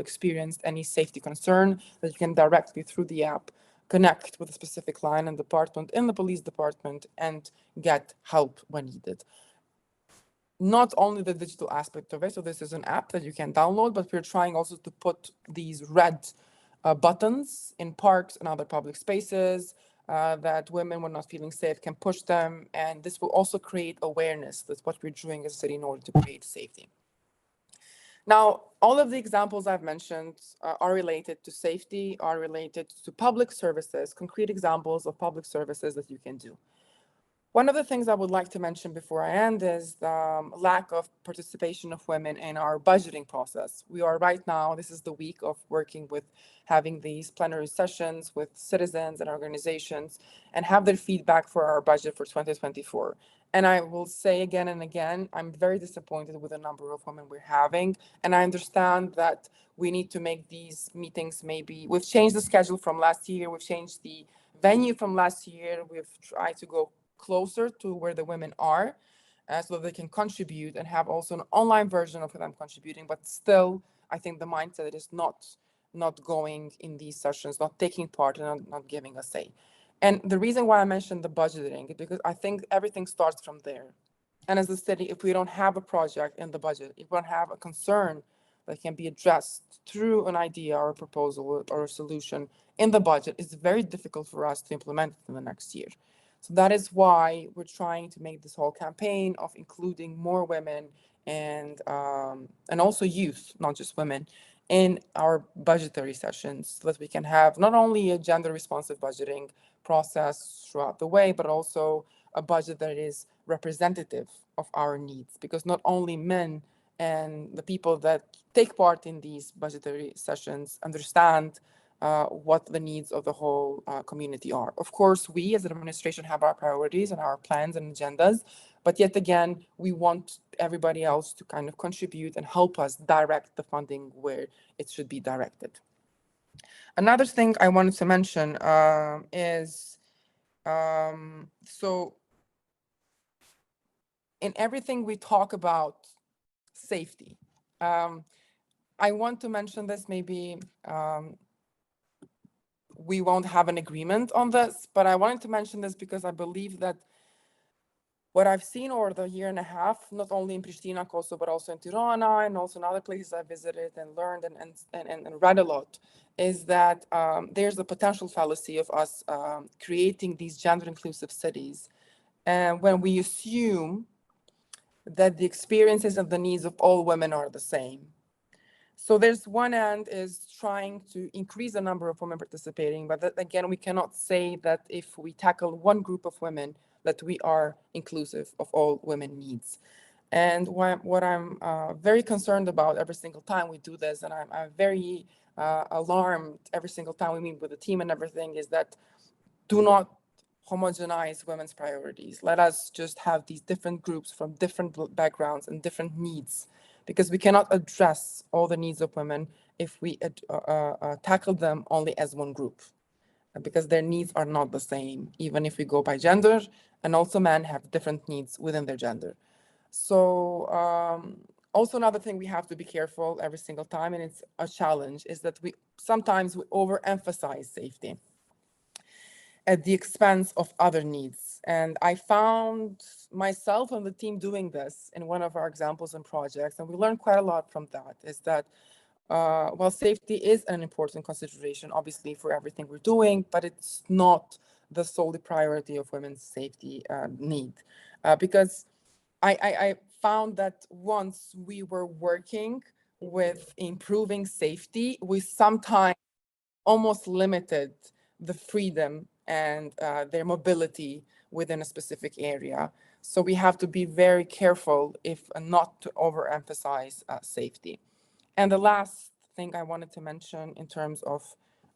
experienced any safety concern, that you can directly through the app connect with a specific line and department in the police department and get help when needed. Not only the digital aspect of it, so this is an app that you can download, but we're trying also to put these red buttons in parks and other public spaces that women, when not feeling safe, can push them. And this will also create awareness. That's what we're doing as a city in order to create safety. Now, all of the examples I've mentioned are related to safety, are related to public services, concrete examples of public services that you can do. One of the things I would like to mention before I end is the lack of participation of women in our budgeting process. We are right now, this is the week of working with having these plenary sessions with citizens and organizations and have their feedback for our budget for 2024. And I will say again and again, I'm very disappointed with the number of women we're having. And I understand that we need to make these meetings maybe, we've changed the schedule from last year, we've changed the venue from last year, we've tried to go closer to where the women are so that they can contribute and have also an online version of them contributing. But still, I think the mindset is not going in these sessions, not taking part and not giving a say. And the reason why I mentioned the budgeting is because I think everything starts from there. And as a city, if we don't have a project in the budget, if we don't have a concern that can be addressed through an idea or a proposal or a solution in the budget, it's very difficult for us to implement it in the next year. So that is why we're trying to make this whole campaign of including more women and also youth, not just women, in our budgetary sessions, so that we can have not only a gender responsive budgeting process throughout the way, but also a budget that is representative of our needs, because not only men and the people that take part in these budgetary sessions understand what the needs of the whole community are. Of course, we as an administration have our priorities and our plans and agendas, but yet again, we want everybody else to kind of contribute and help us direct the funding where it should be directed. Another thing I wanted to mention is, so in everything we talk about safety, I want to mention this, maybe we won't have an agreement on this, but I wanted to mention this because I believe that what I've seen over the year and a half, not only in Pristina, Kosovo, but also in Tirana and also in other places I visited and learned and read a lot, is that there's a potential fallacy of us creating these gender-inclusive cities. And when we assume that the experiences and the needs of all women are the same. So there's one end is trying to increase the number of women participating, but that, again, we cannot say that if we tackle one group of women, that we are inclusive of all women needs. And what I'm very concerned about every single time we do this, and I'm very alarmed every single time we meet with the team and everything, is that do not homogenize women's priorities. Let us just have these different groups from different backgrounds and different needs, because we cannot address all the needs of women if we tackle them only as one group, because their needs are not the same, even if we go by gender, and also men have different needs within their gender. So also another thing we have to be careful every single time, and it's a challenge, is that we sometimes overemphasize safety at the expense of other needs. And I found myself and the team doing this in one of our examples and projects, and we learned quite a lot from that, is that while safety is an important consideration, obviously, for everything we're doing, but it's not the solely priority of women's safety need. Because I found that once we were working with improving safety, we sometimes almost limited the freedom and their mobility within a specific area. So we have to be very careful if not to overemphasize safety. And the last thing I wanted to mention in terms of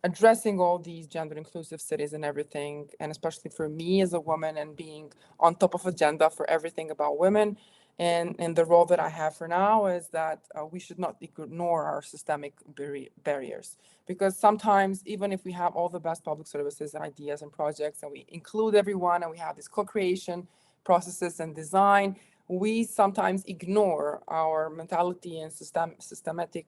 addressing all these gender inclusive cities and everything, and especially for me as a woman and being on top of agenda for everything about women, and the role that I have for now is that we should not ignore our systemic barriers. Because sometimes, even if we have all the best public services and ideas and projects, and we include everyone, and we have this co-creation processes and design, we sometimes ignore our mentality and systematic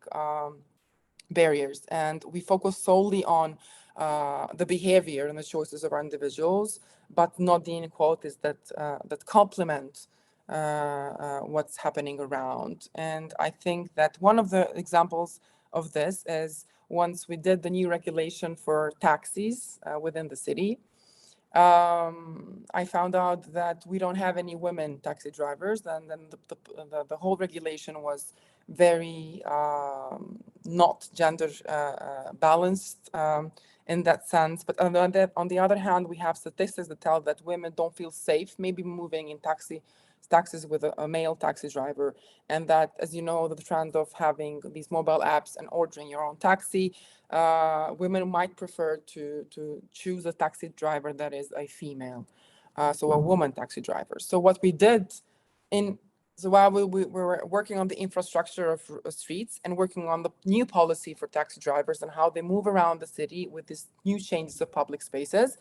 barriers, and we focus solely on the behavior and the choices of our individuals, but not the inequalities that complement what's happening around. And I think that one of the examples of this is once we did the new regulation for taxis within the city, I found out that we don't have any women taxi drivers, and then the whole regulation was very not gender balanced in that sense. But on the other hand, we have statistics that tell that women don't feel safe maybe moving in taxis with a male taxi driver, and that, as you know, the trend of having these mobile apps and ordering your own taxi, women might prefer to choose a taxi driver that is a female, so a woman taxi driver. So what we did so while we were working on the infrastructure of streets and working on the new policy for taxi drivers and how they move around the city with these new changes of public spaces,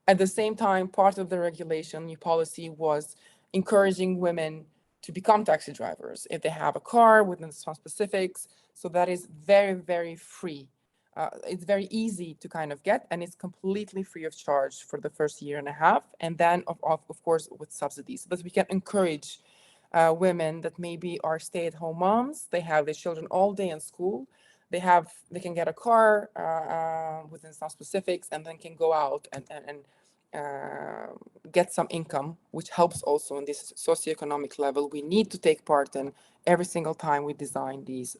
at the same time, part of the regulation, new policy was encouraging women to become taxi drivers if they have a car within some specifics. So that is very, very free. It's very easy to kind of get, and it's completely free of charge for the first year and a half. And then, of course, with subsidies, so that we can encourage women that maybe are stay-at-home moms. They have their children all day in school. They can get a car within some specifics, and then can go out and get some income, which helps also in this socioeconomic level we need to take part in every single time we design these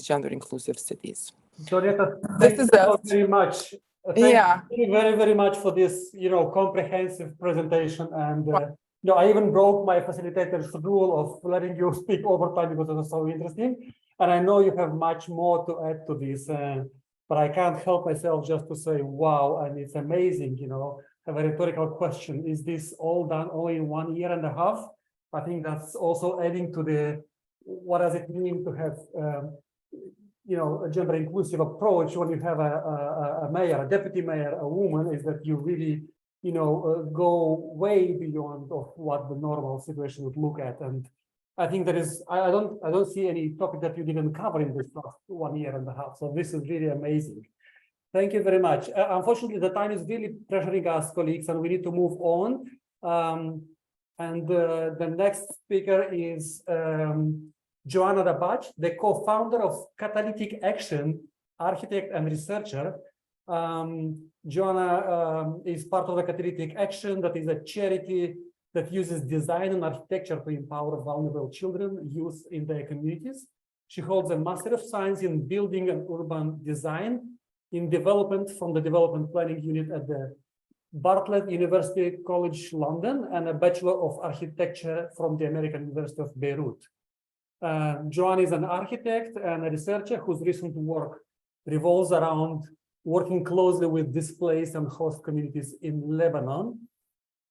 gender inclusive cities. Donjeta, thank you very much. Thank you very, very much for this, comprehensive presentation. And I even broke my facilitator's rule of letting you speak over time because it was so interesting. And I know you have much more to add to this, but I can't help myself just to say, wow, and it's amazing, have a rhetorical question. Is this all done only in 1 year and a half? I think that's also adding to what does it mean to have, a gender inclusive approach when you have a mayor, a deputy mayor, a woman, is that you really, go way beyond of what the normal situation would look at. And I think there is, I don't see any topic that you didn't cover in this last 1 year and a half. So this is really amazing. Thank you very much. Unfortunately, the time is really pressuring us, colleagues, and we need to move on. And the next speaker is Joana Dabaj, the co-founder of CatalyticAction, architect and researcher. Joana is part of the CatalyticAction, that is a charity that uses design and architecture to empower vulnerable children, youth in their communities. She holds a Master of Science in Building and Urban Design in Development from the Development Planning Unit at the Bartlett University College London, and a Bachelor of Architecture from the American University of Beirut. Joana is an architect and a researcher whose recent work revolves around working closely with displaced and host communities in Lebanon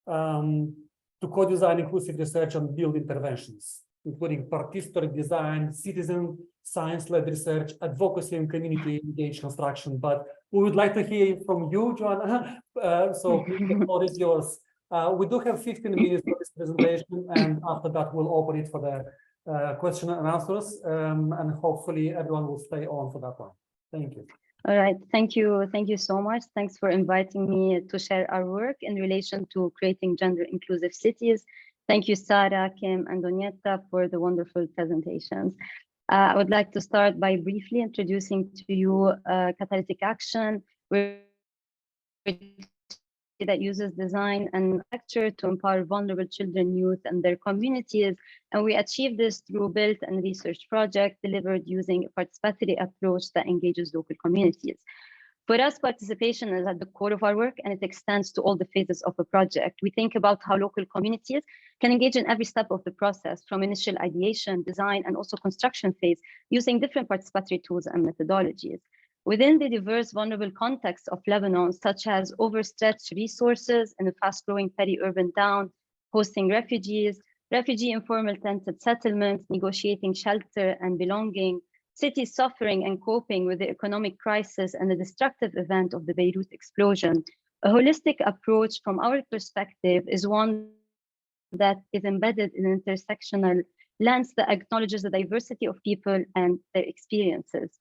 to co-design inclusive research and build interventions, including participatory design, citizen science-led research, advocacy, and community-engaged construction. But we would like to hear from you, Joana. So the floor is yours. We do have 15 minutes for this presentation, and after that, we'll open it for the question and answers, and hopefully everyone will stay on for that one. Thank you. All right, thank you so much. Thanks for inviting me to share our work in relation to creating gender inclusive cities. Thank you, Sara, Kim, and Donjeta for the wonderful presentations. I would like to start by briefly introducing to you CatalyticAction, that uses design and architecture to empower vulnerable children, youth, and their communities. And we achieve this through built and research projects delivered using a participatory approach that engages local communities. For us, participation is at the core of our work, and it extends to all the phases of a project. We think about how local communities can engage in every step of the process, from initial ideation, design, and also construction phase, using different participatory tools and methodologies. Within the diverse, vulnerable context of Lebanon, such as overstretched resources in a fast-growing peri-urban town, hosting refugees, refugee informal tented settlements, negotiating shelter and belonging, cities suffering and coping with the economic crisis and the destructive event of the Beirut explosion, a holistic approach from our perspective is one that is embedded in an intersectional lens that acknowledges the diversity of people and their experiences.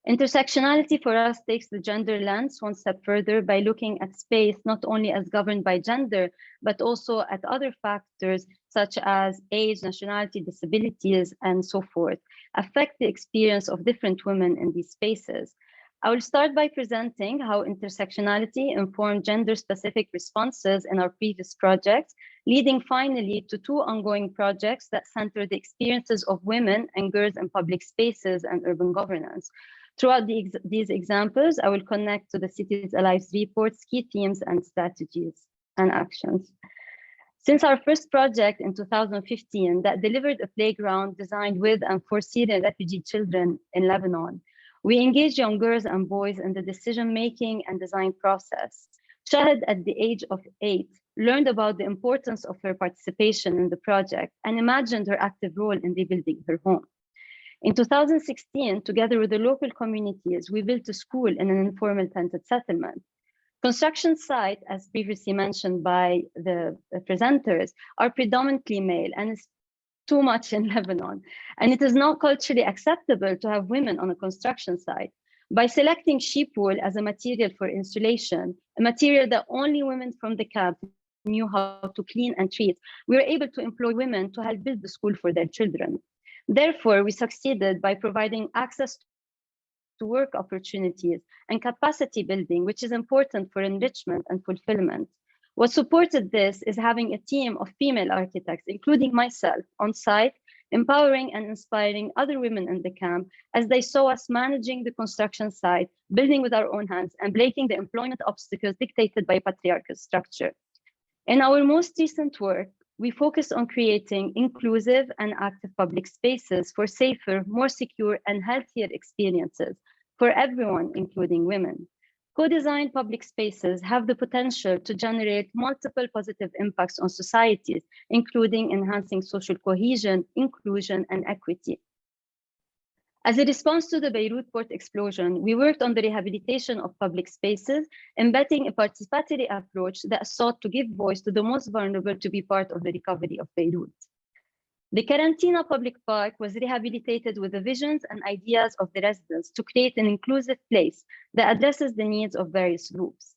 Intersectionality for us takes the gender lens one step further by looking at space not only as governed by gender, but also at other factors such as age, nationality, disabilities, and so forth, affect the experience of different women in these spaces. I will start by presenting how intersectionality informed gender-specific responses in our previous projects, leading finally to two ongoing projects that center the experiences of women and girls in public spaces and urban governance. Throughout these examples, I will connect to the Cities Alive report's key themes and strategies and actions. Since our first project in 2015 that delivered a playground designed with and for Syrian refugee children in Lebanon, we engaged young girls and boys in the decision-making and design process. Shahid, at the age of 8, learned about the importance of her participation in the project and imagined her active role in rebuilding her home. In 2016, together with the local communities, we built a school in an informal tented settlement. Construction sites, as previously mentioned by the presenters, are predominantly male and is too much in Lebanon. And it is not culturally acceptable to have women on a construction site. By selecting sheep wool as a material for insulation, a material that only women from the camp knew how to clean and treat, we were able to employ women to help build the school for their children. Therefore, we succeeded by providing access to work opportunities and capacity building, which is important for enrichment and fulfillment. What supported this is having a team of female architects, including myself, on site, empowering and inspiring other women in the camp as they saw us managing the construction site, building with our own hands, and breaking the employment obstacles dictated by patriarchal structure. In our most recent work, we focus on creating inclusive and active public spaces for safer, more secure, and healthier experiences for everyone, including women. Co-designed public spaces have the potential to generate multiple positive impacts on societies, including enhancing social cohesion, inclusion, and equity. As a response to the Beirut port explosion, we worked on the rehabilitation of public spaces, embedding a participatory approach that sought to give voice to the most vulnerable to be part of the recovery of Beirut. The Karantina Public Park was rehabilitated with the visions and ideas of the residents to create an inclusive place that addresses the needs of various groups.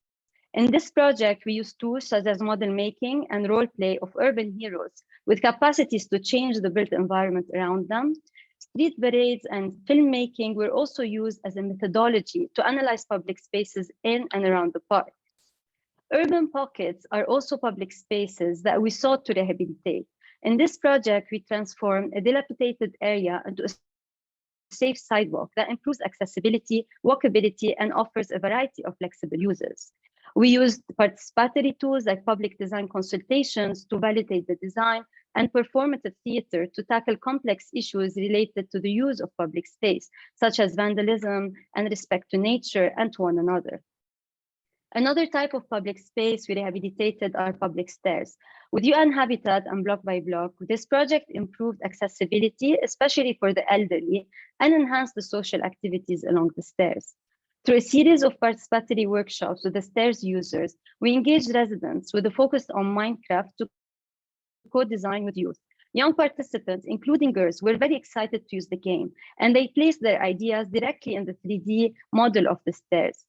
In this project, we used tools such as model making and role play of urban heroes with capacities to change the built environment around them. Street parades and filmmaking were also used as a methodology to analyze public spaces in and around the park. Urban pockets are also public spaces that we sought to rehabilitate. In this project, we transformed a dilapidated area into a safe sidewalk that improves accessibility, walkability, and offers a variety of flexible uses. We used participatory tools like public design consultations to validate the design and performative theater to tackle complex issues related to the use of public space, such as vandalism and respect to nature and to one another. Another type of public space we rehabilitated are public stairs. With UN Habitat and Block by Block, this project improved accessibility, especially for the elderly, and enhanced the social activities along the stairs. Through a series of participatory workshops with the stairs users, we engaged residents with a focus on Minecraft to co-design with youth. Young participants, including girls, were very excited to use the game, and they placed their ideas directly in the 3D model of the stairs.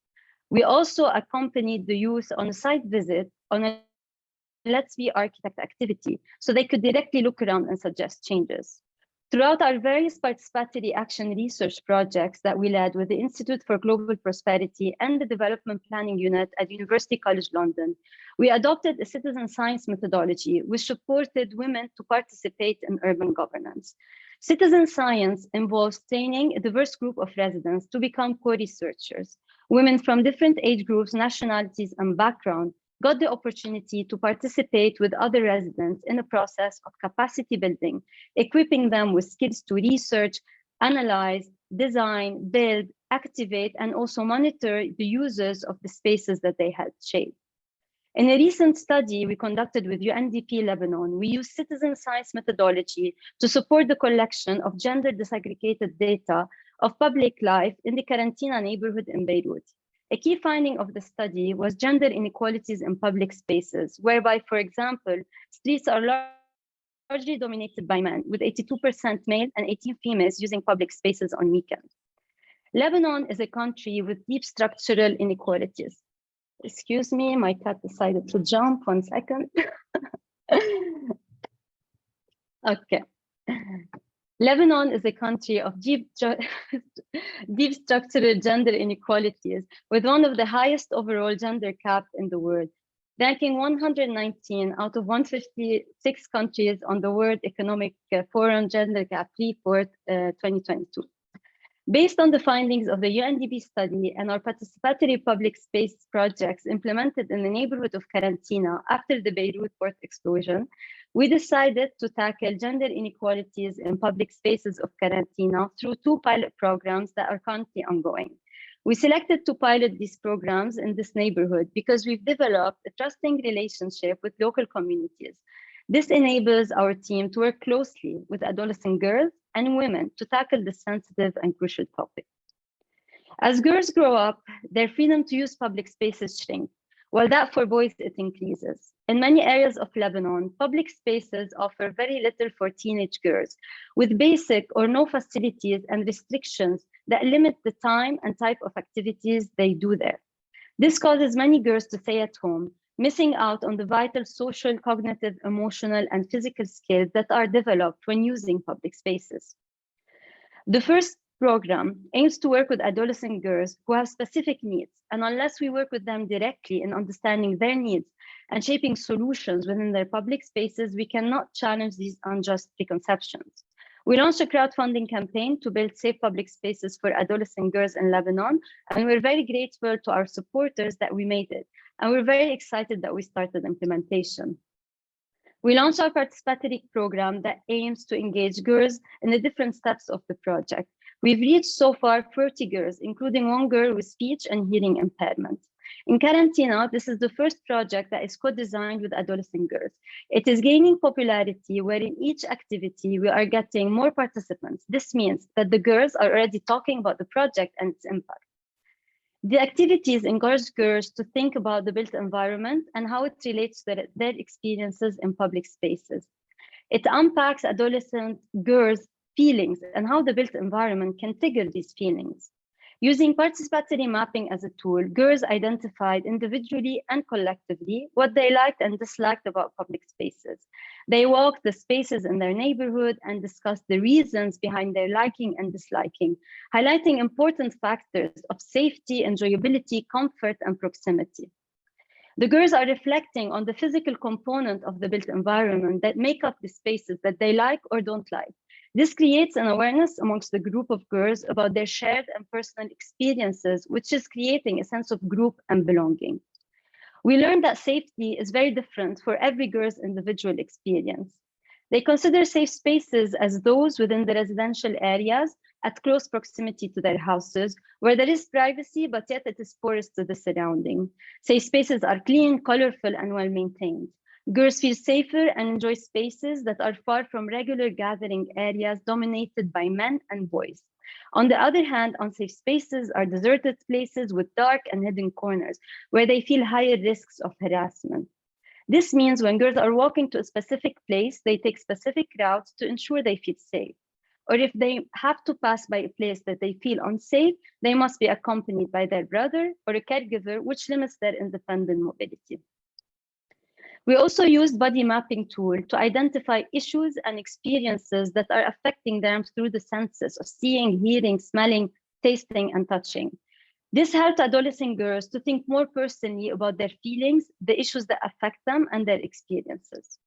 We also accompanied the youth on a site visit on a Let's Be Architect activity, so they could directly look around and suggest changes. Throughout our various participatory action research projects that we led with the Institute for Global Prosperity and the Development Planning Unit at University College London, we adopted a citizen science methodology which supported women to participate in urban governance. Citizen science involves training a diverse group of residents to become co-researchers. Women from different age groups, nationalities, and backgrounds got the opportunity to participate with other residents in a process of capacity building, equipping them with skills to research, analyze, design, build, activate, and also monitor the users of the spaces that they helped shape. In a recent study we conducted with UNDP Lebanon, we used citizen science methodology to support the collection of gender disaggregated data of public life in the Candiracci neighborhood in Beirut. A key finding of the study was gender inequalities in public spaces, whereby, for example, streets are largely dominated by men, with 82% male and 18 females using public spaces on weekends. Lebanon is a country with deep structural inequalities. Excuse me, my cat decided to jump, 1 second. Okay. Lebanon is a country of deep structural gender inequalities, with one of the highest overall gender gap in the world, ranking 119 out of 156 countries on the World Economic Forum Gender Gap Report 2022. Based on the findings of the UNDP study and our participatory public space projects implemented in the neighborhood of Candiracci after the Beirut port explosion, we decided to tackle gender inequalities in public spaces of Candiracci through 2 pilot programs that are currently ongoing. We selected to pilot these programs in this neighborhood because we've developed a trusting relationship with local communities. This enables our team to work closely with adolescent girls and women to tackle this sensitive and crucial topic. As girls grow up, their freedom to use public spaces shrink, while that for boys, it increases. In many areas of Lebanon, public spaces offer very little for teenage girls, with basic or no facilities and restrictions that limit the time and type of activities they do there. This causes many girls to stay at home, missing out on the vital social, cognitive, emotional, and physical skills that are developed when using public spaces. The first program aims to work with adolescent girls who have specific needs, and unless we work with them directly in understanding their needs and shaping solutions within their public spaces, we cannot challenge these unjust preconceptions. We launched a crowdfunding campaign to build safe public spaces for adolescent girls in Lebanon, and we're very grateful to our supporters that we made it. And we're very excited that we started implementation. We launched our participatory program that aims to engage girls in the different steps of the project. We've reached so far 30 girls, including 1 girl with speech and hearing impairment. In Candiracci, this is the first project that is co-designed with adolescent girls. It is gaining popularity, where in each activity we are getting more participants. This means that the girls are already talking about the project and its impact. The activities encourage girls to think about the built environment and how it relates to their experiences in public spaces. It unpacks adolescent girls' feelings and how the built environment can trigger these feelings. Using participatory mapping as a tool, girls identified individually and collectively what they liked and disliked about public spaces. They walked the spaces in their neighborhood and discussed the reasons behind their liking and disliking, highlighting important factors of safety, enjoyability, comfort, and proximity. The girls are reflecting on the physical component of the built environment that make up the spaces that they like or don't like. This creates an awareness amongst the group of girls about their shared and personal experiences, which is creating a sense of group and belonging. We learned that safety is very different for every girl's individual experience. They consider safe spaces as those within the residential areas at close proximity to their houses, where there is privacy, but yet it is porous to the surrounding. Safe spaces are clean, colorful, and well-maintained. Girls feel safer and enjoy spaces that are far from regular gathering areas dominated by men and boys. On the other hand, unsafe spaces are deserted places with dark and hidden corners where they feel higher risks of harassment. This means when girls are walking to a specific place, they take specific routes to ensure they feel safe. Or if they have to pass by a place that they feel unsafe, they must be accompanied by their brother or a caregiver, which limits their independent mobility. We also used body mapping tool to identify issues and experiences that are affecting them through the senses of seeing, hearing, smelling, tasting, and touching. This helped adolescent girls to think more personally about their feelings, the issues that affect them, and their experiences.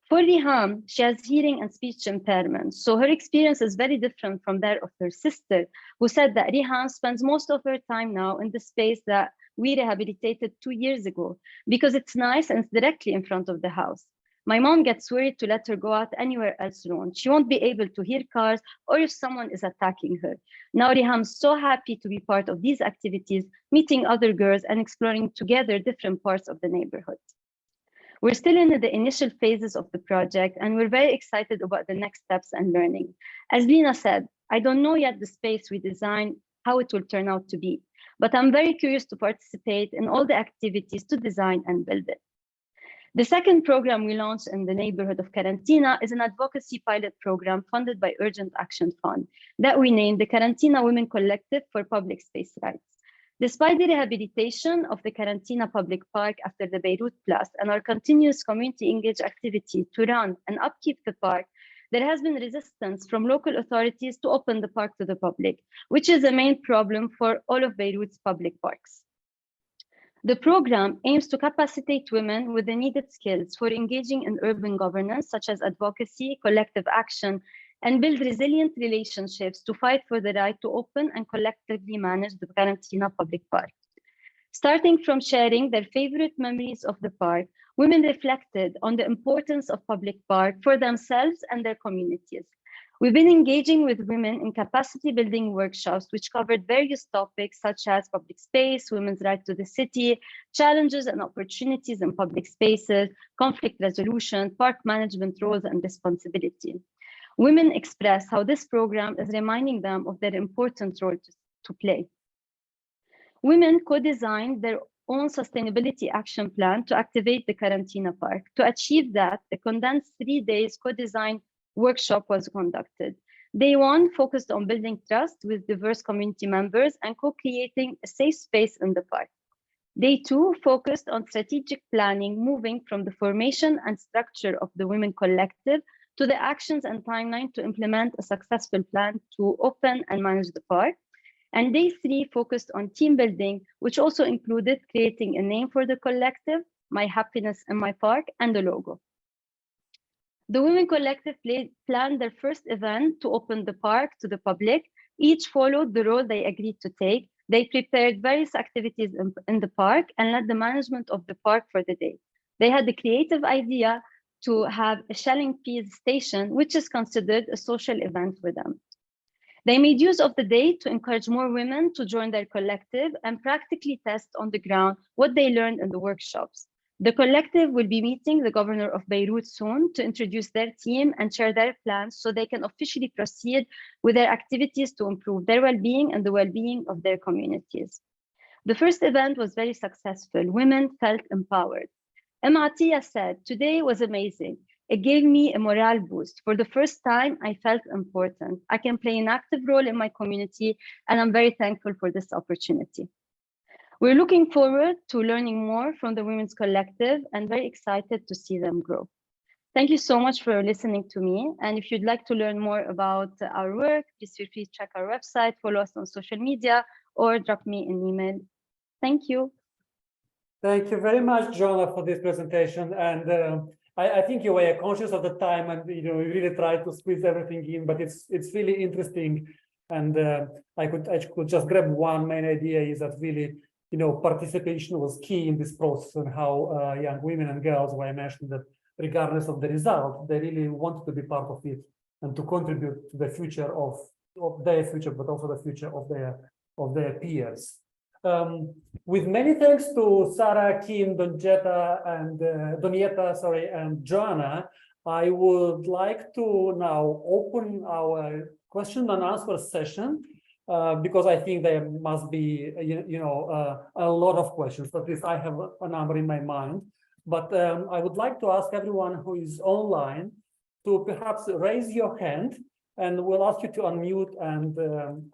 For Riham, she has hearing and speech impairment, so her experience is very different from that of her sister, who said that Riham spends most of her time now in the space that we rehabilitated 2 years ago because it's nice and it's directly in front of the house. My mom gets worried to let her go out anywhere else alone. She won't be able to hear cars or if someone is attacking her. Now Riham's so happy to be part of these activities, meeting other girls and exploring together different parts of the neighborhood. We're still in the initial phases of the project, and we're very excited about the next steps and learning. As Lina said, I don't know yet the space we design, how it will turn out to be, but I'm very curious to participate in all the activities to design and build it. The second program we launched in the neighborhood of Karantina is an advocacy pilot program funded by Urgent Action Fund that we named the Karantina Women Collective for Public Space Rights. Despite the rehabilitation of the Karantina Public Park after the Beirut blast and our continuous community engaged activity to run and upkeep the park, there has been resistance from local authorities to open the park to the public, which is a main problem for all of Beirut's public parks. The program aims to capacitate women with the needed skills for engaging in urban governance, such as advocacy, collective action, and build resilient relationships to fight for the right to open and collectively manage the Karantina Public Park. Starting from sharing their favorite memories of the park, women reflected on the importance of public park for themselves and their communities. We've been engaging with women in capacity building workshops, which covered various topics such as public space, women's right to the city, challenges and opportunities in public spaces, conflict resolution, park management roles and responsibility. Women express how this program is reminding them of their important role to play. Women co-designed their own sustainability action plan to activate the Karantina Park. To achieve that, a condensed 3 days co-design workshop was conducted. Day 1 focused on building trust with diverse community members and co-creating a safe space in the park. Day 2 focused on strategic planning, moving from the formation and structure of the Women Collective to the actions and timeline to implement a successful plan to open and manage the park. And Day 3 focused on team building, which also included creating a name for the collective, My Happiness in My Park, and a logo. The Women Collective planned their first event to open the park to the public. Each followed the role they agreed to take. They prepared various activities in the park and led the management of the park for the day. They had the creative idea to have a shelling peas station, which is considered a social event for them. They made use of the day to encourage more women to join their collective and practically test on the ground what they learned in the workshops. The collective will be meeting the governor of Beirut soon to introduce their team and share their plans so they can officially proceed with their activities to improve their well-being and the well-being of their communities. The first event was very successful. Women felt empowered. Atiya said, "Today was amazing. It gave me a morale boost. For the first time, I felt important. I can play an active role in my community, and I'm very thankful for this opportunity." We're looking forward to learning more from the Women's Collective and very excited to see them grow. Thank you so much for listening to me. And if you'd like to learn more about our work, please feel free to check our website, follow us on social media, or drop me an email. Thank you. Thank you very much, Joana, for this presentation. And I think you were conscious of the time, and you really tried to squeeze everything in. But it's really interesting, and I could just grab one main idea is that really, participation was key in this process, and how young women and girls, where I mentioned that regardless of the result, they really wanted to be part of it and to contribute to the future of their future, but also the future of their peers. With many thanks to Sara, Kim, Donjeta, and and Joana, I would like to now open our question and answer session. Because I think there must be, a lot of questions. At least I have a number in my mind. But I would like to ask everyone who is online to perhaps raise your hand, and we'll ask you to unmute and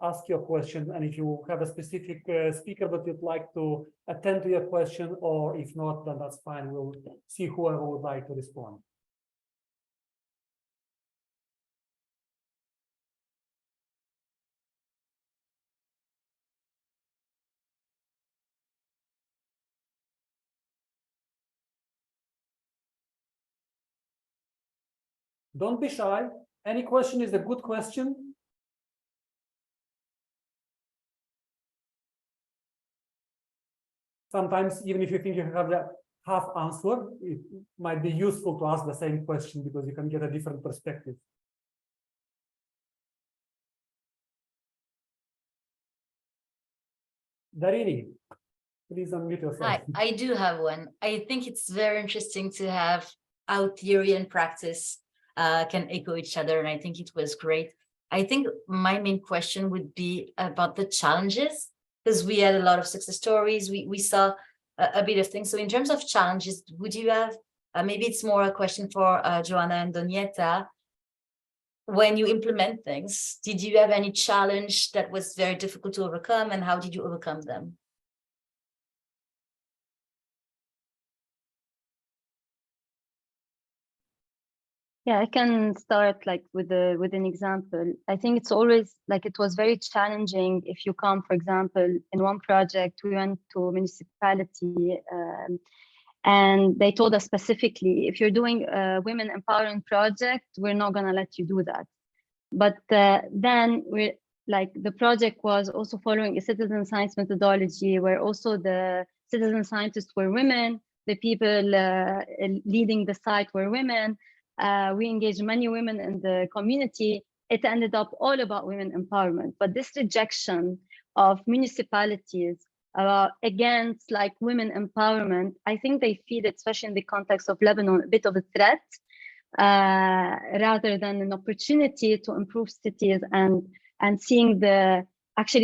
ask your question. And if you have a specific speaker that you'd like to attend to your question, or if not, then that's fine. We'll see whoever would like to respond. Don't be shy. Any question is a good question. Sometimes, even if you think you have the half answer, it might be useful to ask the same question because you can get a different perspective. Darini, please unmute yourself. Hi, I do have one. I think it's very interesting to have how theory and practice can echo each other, and I think it was great. I think my main question would be about the challenges, because we had a lot of success stories. We saw a bit of things. So in terms of challenges, would you have, maybe it's more a question for Joana and Donjeta, when you implement things, did you have any challenge that was very difficult to overcome, and how did you overcome them? Yeah, I can start like with an example. I think it's always like it was very challenging if you come, for example, in one project, we went to a municipality and they told us specifically, if you're doing a women empowerment project, we're not gonna let you do that. But then we're like, the project was also following a citizen science methodology where also the citizen scientists were women, the people leading the site were women. We engaged many women in the community. It ended up all about women empowerment. But this rejection of municipalities against like women empowerment, I think they feel it, especially in the context of Lebanon, a bit of a threat rather than an opportunity to improve cities and seeing the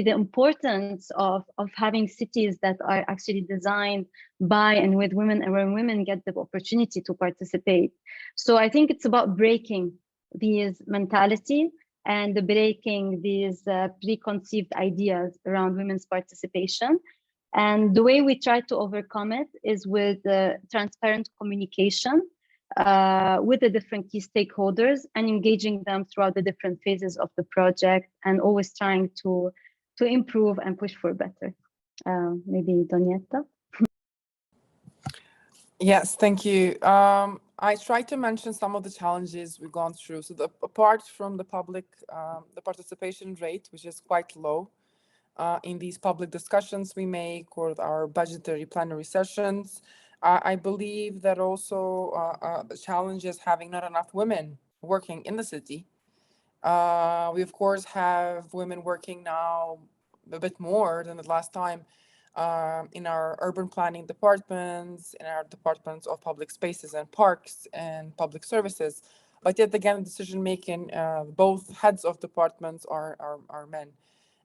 importance of having cities that are actually designed by and with women, and where women get the opportunity to participate. So I think it's about breaking these mentality and breaking these preconceived ideas around women's participation. And the way we try to overcome it is with transparent communication with the different key stakeholders and engaging them throughout the different phases of the project, and always trying to improve and push for better. Maybe Donjeta. Yes, thank you. I tried to mention some of the challenges we've gone through. So apart from the public, the participation rate, which is quite low in these public discussions we make or our budgetary plenary sessions, I believe that also the challenge is having not enough women working in the city. We, of course, have women working now a bit more than the last time in our urban planning departments, in our departments of public spaces and parks and public services. But yet again, decision-making, both heads of departments are men.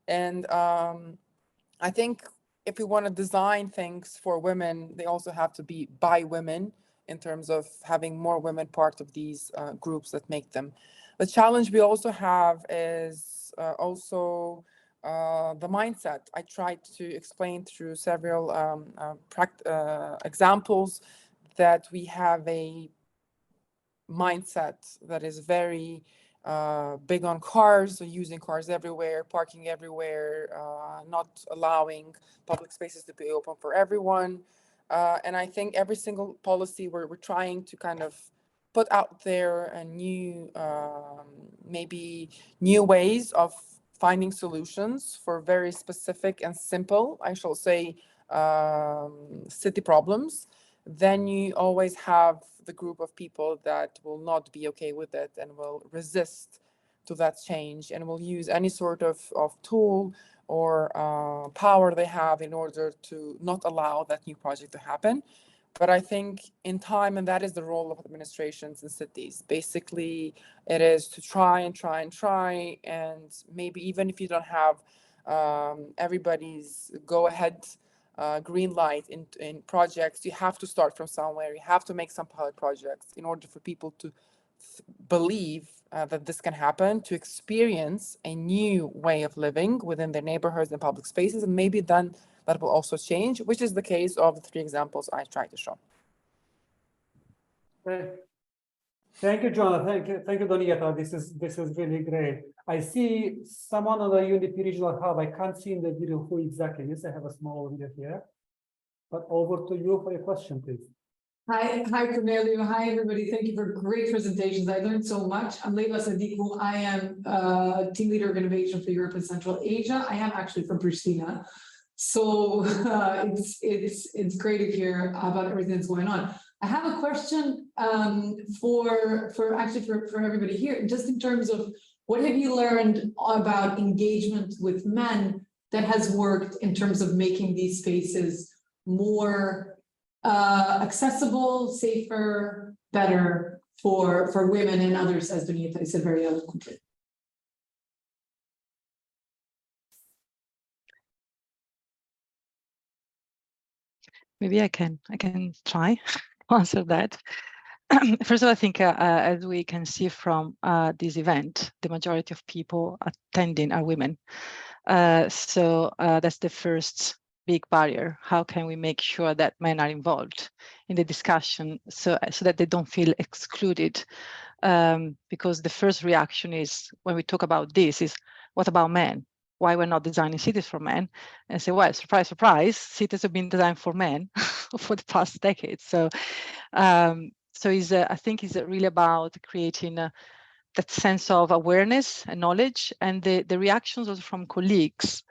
And I think if we want to design things for women, they also have to be by women in terms of having more women part of these groups that make them. The challenge we also have is also the mindset. I tried to explain through several examples that we have a mindset that is very big on cars, so using cars everywhere, parking everywhere, not allowing public spaces to be open for everyone. And I think every single policy we're trying to kind of put out there a new, maybe new ways of finding solutions for very specific and simple, I shall say, city problems. Then you always have the group of people that will not be okay with it and will resist to that change and will use any sort of tool or power they have in order to not allow that new project to happen. But I think in time, and that is the role of administrations in cities, basically it is to try, and maybe even if you don't have everybody's go ahead green light in projects, you have to start from somewhere. You have to make some pilot projects in order for people to believe that this can happen, to experience a new way of living within their neighborhoods and public spaces, and maybe then that will also change, which is the case of the 3 examples I tried to show. Okay. Thank you, Joana. Thank you, Donjeta. This is really great. I see someone on the UNDP regional hub. I can't see in the video who exactly is. I have a small video here. But over to you for your question, please. Hi, Cornelio. Hi, everybody. Thank you for great presentations. I learned so much. I'm Leyla Sadiku. I am team leader of innovation for Europe and Central Asia. I am actually from Pristina. So it's great to hear about everything that's going on. I have a question for everybody here, just in terms of what have you learned about engagement with men that has worked in terms of making these spaces more accessible, safer, better for women and others, as Donjeta said very eloquently. Maybe I can try to answer that. First of all, I think as we can see from this event, the majority of people attending are women. So that's the first big barrier. How can we make sure that men are involved in the discussion so that they don't feel excluded? Because the first reaction is, when we talk about this, is what about men? Why we're not designing cities for men? And say, well, surprise, surprise, cities have been designed for men for the past decades. So, I think it's really about creating that sense of awareness and knowledge, and the reactions also from colleagues,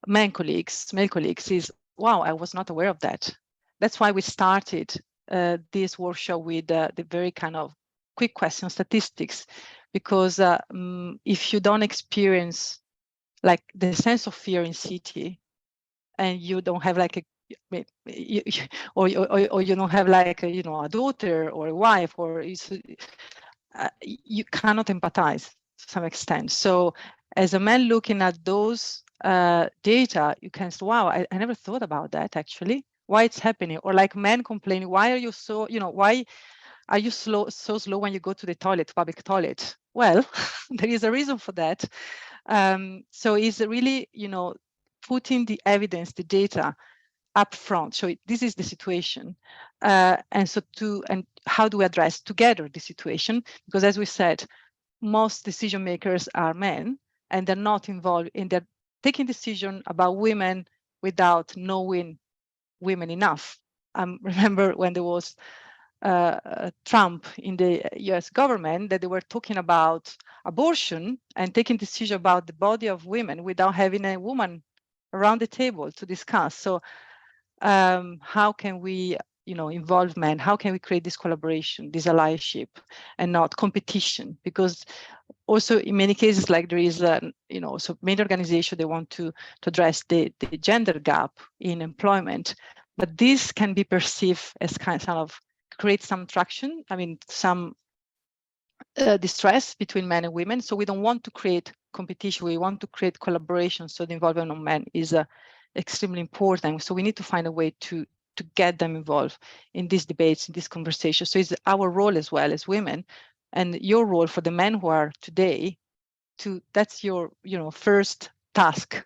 male colleagues, is, wow, I was not aware of that. That's why we started this workshop with the very kind of quick question statistics, because if you don't experience like the sense of fear in city, and you don't have like or you don't have like a daughter or a wife, or you cannot empathize to some extent. So as a man looking at those data, you can say, wow, I never thought about that actually, why it's happening. Or like men complaining, why are you so, why are you so slow when you go to the toilet, public toilet? Well, there is a reason for that. So it's really, putting the evidence, the data up front. So this is the situation. And how do we address together the situation? Because as we said, most decision makers are men, and they're not involved in their taking decision about women without knowing women enough. Remember when there was Trump in the US government, that they were talking about abortion and taking decision about the body of women without having a woman around the table to discuss. So how can we involve men? How can we create this collaboration, this allyship, and not competition? Because also in many cases, like there is so many organizations, they want to address the gender gap in employment, but this can be perceived as kind of create some traction, some distress between men and women. So we don't want to create competition, we want to create collaboration. So the involvement of men is extremely important. So we need to find a way to get them involved in these debates, in this conversation. So it's our role as well as women, and your role for the men who are today, that's your first task.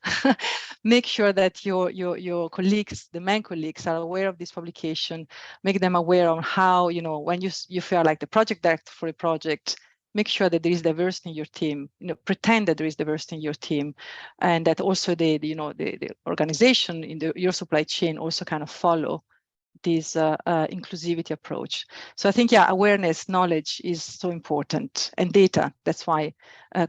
Make sure that your colleagues, the men colleagues, are aware of this publication. Make them aware of how, when you feel like the project director for a project, make sure that there is diversity in your team. Pretend that there is diversity in your team, and that also the organization in your supply chain also kind of follow this inclusivity approach. So I think, awareness, knowledge is so important, and data. That's why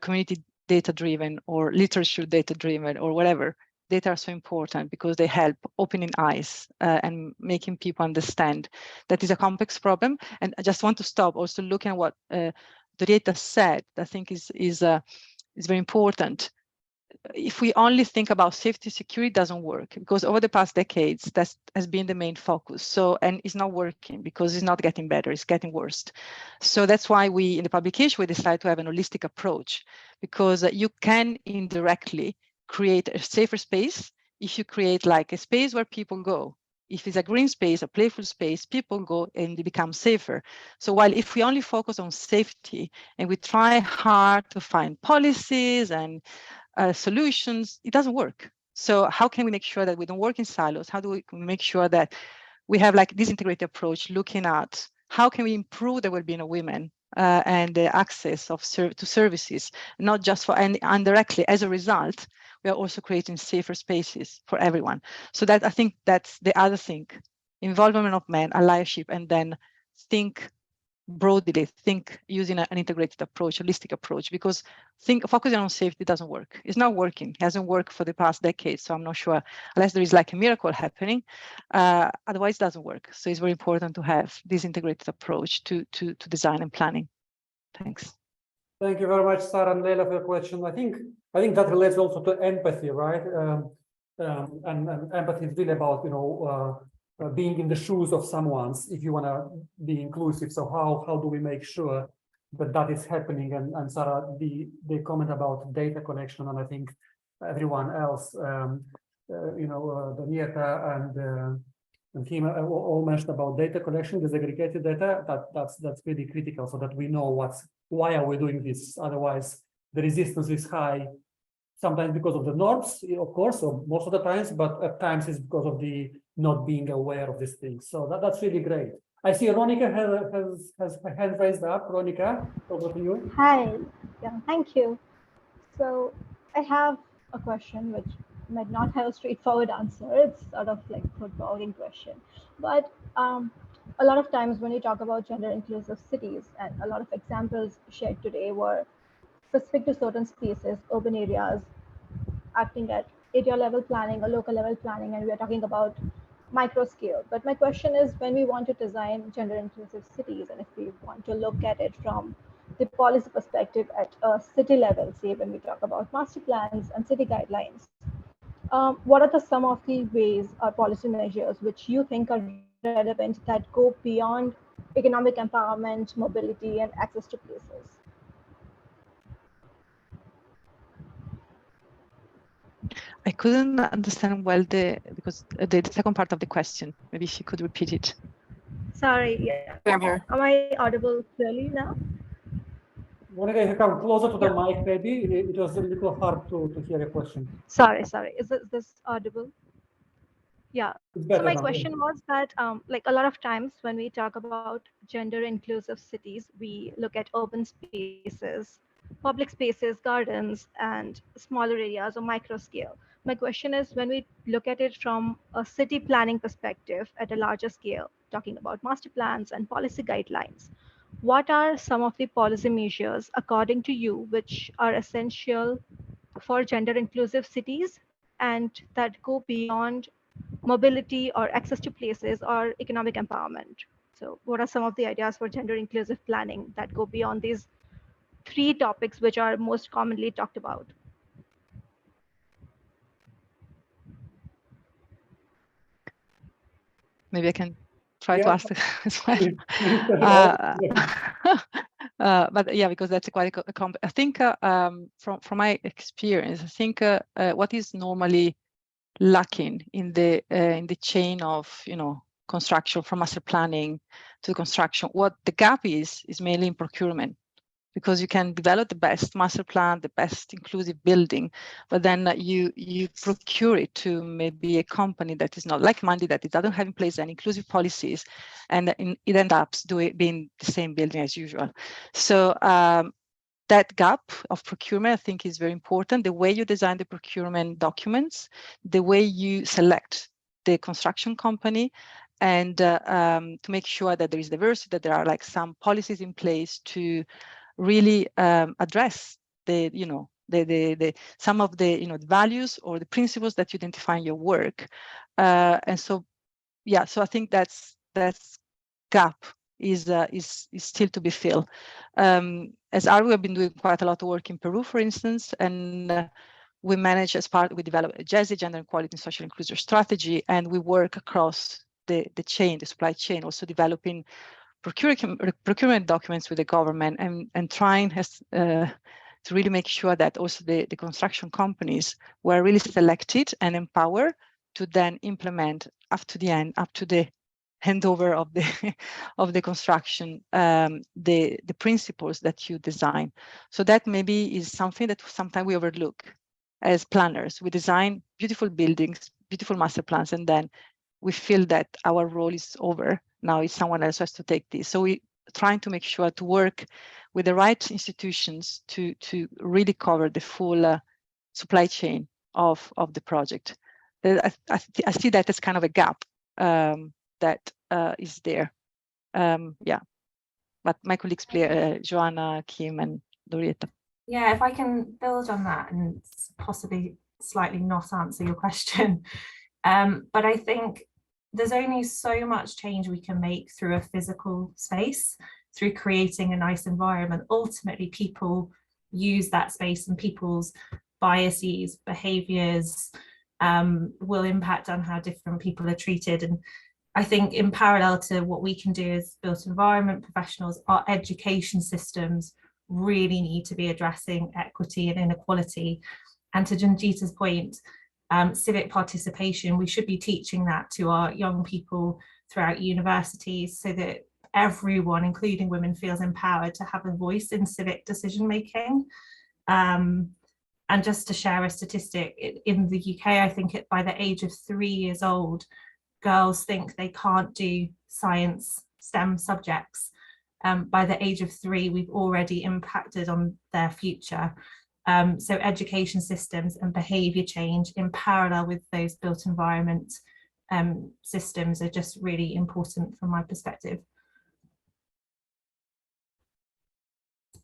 community data-driven or literature data-driven or whatever, data are so important, because they help opening eyes and making people understand that is a complex problem. And I just want to stop also looking at what Donjeta said. I think is very important. If we only think about safety, security doesn't work, because over the past decades, that has been the main focus. So, and it's not working because it's not getting better, it's getting worse. So that's why in the publication, we decided to have an holistic approach, because you can indirectly create a safer space if you create like a space where people go. If it's a green space, a playful space, people go and they become safer. So while if we only focus on safety and we try hard to find policies and solutions, it doesn't work. So how can we make sure that we don't work in silos? How do we make sure that we have like this integrated approach, looking at how can we improve the well-being of women and the access to services, not just for, and indirectly as a result, we are also creating safer spaces for everyone. So that, I think that's the other thing involvement of men, allyship, and then think broadly, think using an integrated approach, holistic approach, because focusing on safety doesn't work. It's not working. It hasn't worked for the past decade. So I'm not sure, unless there is like a miracle happening, otherwise it doesn't work. So it's very important to have this integrated approach to design and planning. Thanks. Thank you very much, Sara and Leila, for your question. I think that relates also to empathy, right? And empathy is really about, you know, being in the shoes of someone's, if you want to be inclusive. So how do we make sure that that is happening? And Sara, the comment about data collection, and I think everyone else, you know, Donjeta and Kim all mentioned about data collection, disaggregated data. That's really critical, so that we know why are we doing this. Otherwise, the resistance is high. Sometimes because of the norms, of course, or most of the times, but at times it's because of the not being aware of these things. So that's really great. I see Ronica has her hand raised up. Ronica, over to you. Hi, yeah, thank you. So I have a question which might not have a straightforward answer. It's sort of like a thought-provoking question. But a lot of times when you talk about gender inclusive cities, and a lot of examples shared today were specific to certain spaces, urban areas, acting at area level planning or local level planning, and we are talking about micro scale. But my question is, when we want to design gender inclusive cities, and if we want to look at it from the policy perspective at a city level, say when we talk about master plans and city guidelines, what are some of the ways or policy measures which you think are relevant that go beyond economic empowerment, mobility, and access to places? I couldn't understand well because the second part of the question. Maybe if you could repeat it. Sorry, yeah. I'm here. Am I audible clearly now? Monica, if you come closer to the mic, maybe it was a little hard to hear your question. Sorry. Is this audible? Yeah. So my Now, question was that, like a lot of times when we talk about gender inclusive cities, we look at urban spaces, public spaces, gardens, and smaller areas or micro scale. My question is, when we look at it from a city planning perspective at a larger scale, talking about master plans and policy guidelines, what are some of the policy measures, according to you, which are essential for gender inclusive cities and that go beyond mobility or access to places or economic empowerment? So what are some of the ideas for gender inclusive planning that go beyond these three topics which are most commonly talked about? Maybe I can try to ask as well. But yeah, because that's quite a I think from my experience, I think what is normally lacking in the chain of, you know, construction, from master planning to construction, what the gap is mainly in procurement. Because you can develop the best master plan, the best inclusive building, but then you procure it to maybe a company that is not like-minded, that it doesn't have in place any inclusive policies, and it ends up being the same building as usual. So that gap of procurement, I think, is very important. The way you design the procurement documents, the way you select the construction company, and to make sure that there is diversity, that there are like some policies in place to really address the some of the values or the principles that you identify in your work, and so yeah, so I think that's gap is still to be filled. As Arup, we have been doing quite a lot of work in Peru, for instance, and we develop a JESI, gender equality and social inclusion strategy, and we work across the supply chain, also developing procurement documents with the government, and trying to really make sure that also the construction companies were really selected and empowered to then implement up to the end, up to the handover of the construction, the principles that you design. So that maybe is something that sometimes we overlook as planners. We design beautiful buildings, beautiful master plans, and then we feel that our role is over. Now it's someone else who has to take this. So we're trying to make sure to work with the right institutions to really cover the full supply chain of the project. I see that as kind of a gap that is there. Yeah, but my colleagues, Joana, Kim, and Donjeta. Yeah, if I can build on that and possibly slightly not answer your question, but I think there's only so much change we can make through a physical space, through creating a nice environment. Ultimately, people use that space, and people's biases, behaviors will impact on how different people are treated. And I think in parallel to what we can do as built environment professionals, our education systems really need to be addressing equity and inequality. And to Donjeta's point, civic participation, we should be teaching that to our young people throughout universities so that everyone, including women, feels empowered to have a voice in civic decision making. And just to share a statistic, in the UK, I think by the age of 3 years old, girls think they can't do science, STEM subjects. By the age of 3, we've already impacted on their future. So education systems and behaviour change in parallel with those built environment systems are just really important from my perspective.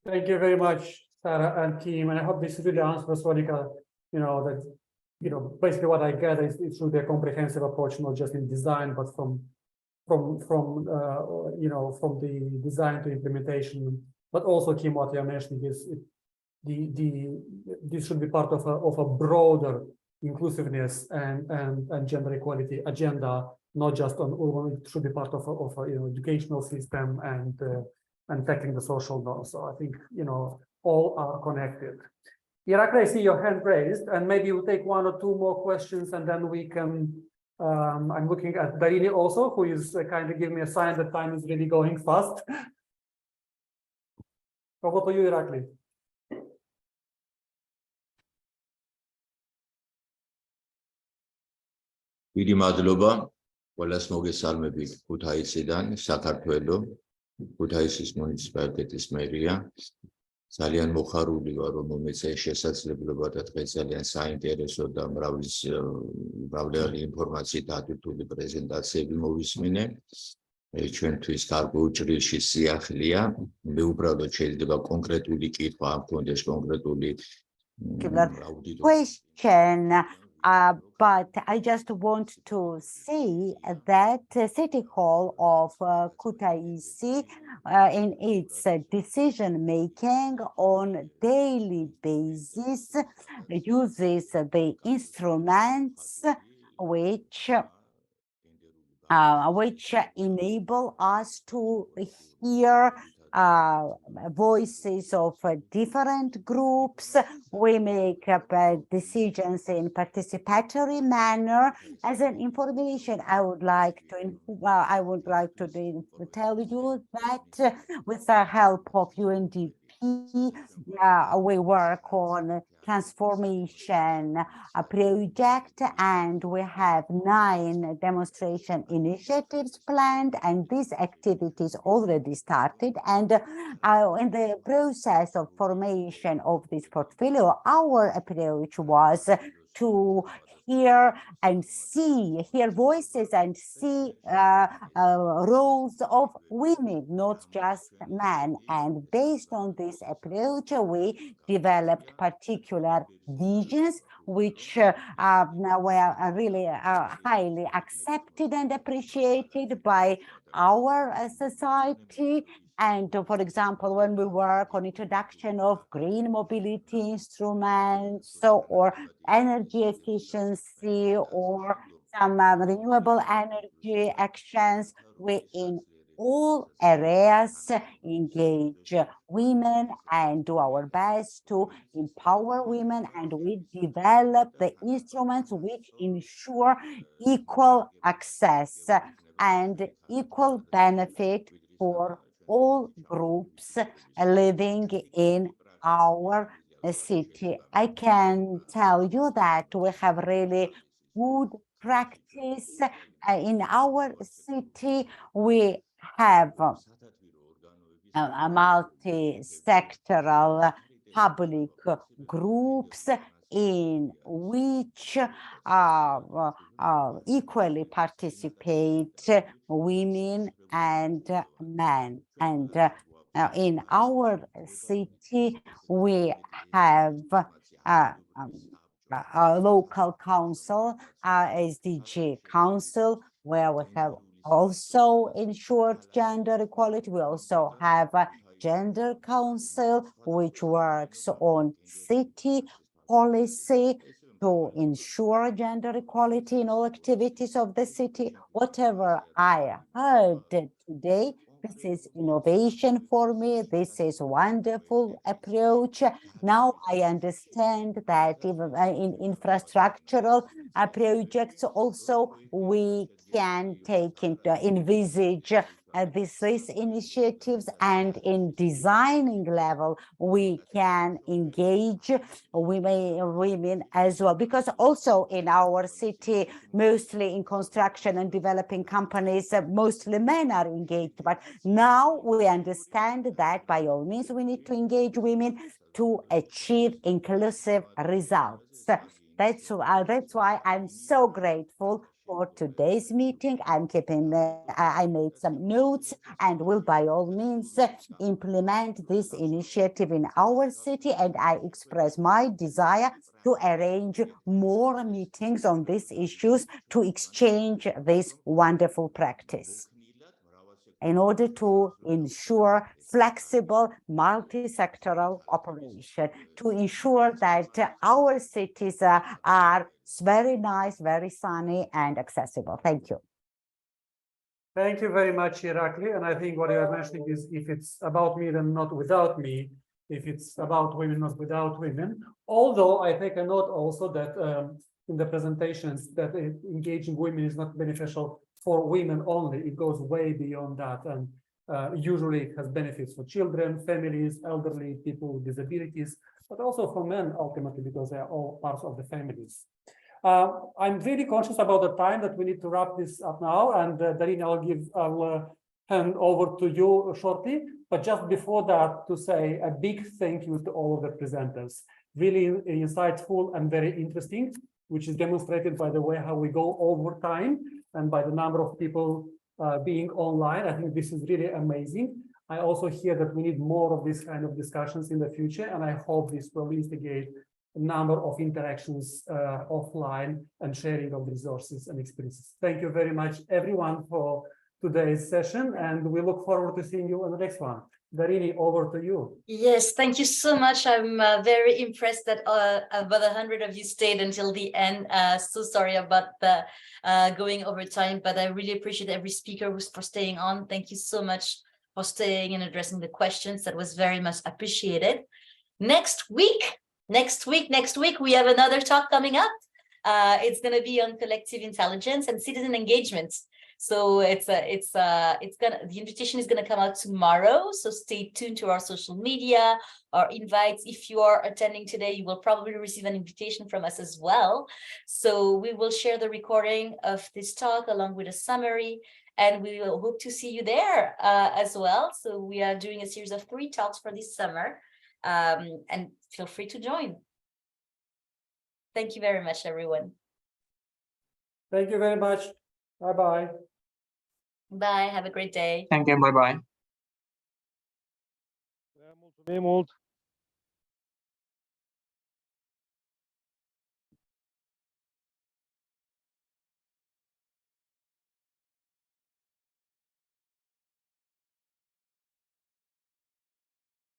Thank you very much, Sara and Kim, and I hope this really answers Monica, that, basically what I gather is it's really a comprehensive approach, not just in design, but from the design to implementation. But also, Kim, what you're mentioning is this should be part of a broader inclusiveness and gender equality agenda, not just on urban. It should be part of a educational system and tackling the social norms. So I think all are connected. Irakli, I see your hand raised, and maybe we'll take 1 or 2 more questions, and then we can. I'm looking at Darini also, who is kind of giving me a sign that time is really going fast. Over to you, Irakli. დიდი მადლობა ყველას მოგესალმები ქუთაისიდან, საქართველო, ქუთაისის მუნიციპალიტეტის მერია. ძალიან მოხარული ვარ, რომ მომეწე შესაძლებლობა და დღეს ძალიან საინტერესო და მრავალი ინფორმაციით ატვირთული პრეზენტაციები მოვისმინე. ჩვენთვის გარკვეულჭრილში სიახლეა. მე უბრალოდ შეიძლება კონკრეტული კითხვა ამ კონდეს კონკრეტული question. But I just want to say that City Hall of Kutaisi in its decision making on daily basis uses the instruments which enable us to hear voices of different groups. We make decisions in participatory manner. As an information, I would like to tell you that with the help of UNDP, we work on transformation project, and we have 9 demonstration initiatives planned, and these activities already started. And in the process of formation of this portfolio, our approach was to hear voices and see roles of women, not just men. And based on this approach, we developed particular visions which were really highly accepted and appreciated by our society. And for example, when we work on introduction of green mobility instruments, or energy efficiency, or some renewable energy actions, we in all areas engage women and do our best to empower women, and we develop the instruments which ensure equal access and equal benefit for all groups living in our city. I can tell you that we have really good practice in our city. We have a multi-sectoral public groups in which equally participate women and men. And in our city, we have a local council, SDG council, where we have also ensured gender equality. We also have a gender council, which works on city policy to ensure gender equality in all activities of the city. Whatever I heard today, this is innovation for me. This is a wonderful approach. Now I understand that even in infrastructural projects also we can take into envisage these initiatives, and in designing level we can engage women as well, because also in our city, mostly in construction and developing companies, mostly men are engaged. But now we understand that by all means we need to engage women to achieve inclusive results. That's why I'm so grateful for today's meeting. I'm keeping, I made some notes and will by all means implement this initiative in our city, and I express my desire to arrange more meetings on these issues to exchange this wonderful practice in order to ensure flexible multi-sectoral operation, to ensure that our cities are very nice, very sunny and accessible. Thank you. Thank you very much, Irakli. And I think what you are mentioning is, if it's about me, then not without me. If it's about women, not without women. Although I take a note also that in the presentations that engaging women is not beneficial for women only. It goes way beyond that, and usually it has benefits for children, families, elderly people with disabilities, but also for men ultimately, because they are all parts of the families. I'm really conscious about the time that we need to wrap this up now, and Darina, I'll hand over to you shortly. But just before that, to say a big thank you to all of the presenters. Really insightful and very interesting, which is demonstrated by the way how we go over time and by the number of people being online. I think this is really amazing. I also hear that we need more of these kind of discussions in the future, and I hope this will instigate a number of interactions offline and sharing of resources and experiences. Thank you very much, everyone, for today's session, and we look forward to seeing you on the next one. Darini, over to you. Yes, thank you so much. I'm very impressed that about 100 of you stayed until the end. So sorry about the going over time, but I really appreciate every speaker for staying on. Thank you so much for staying and addressing the questions. That was very much appreciated. Next week, we have another talk coming up. It's going to be on collective intelligence and citizen engagement. So the invitation is going to come out tomorrow. So stay tuned to our social media, our invites. If you are attending today, you will probably receive an invitation from us as well. So we will share the recording of this talk along with a summary, and we will hope to see you there as well. So we are doing a series of 3 talks for this summer, and feel free to join. Thank you very much, everyone. Thank you very much. Bye-bye. Bye. Have a great day. Thank you. Bye-bye. Muito bem, muito.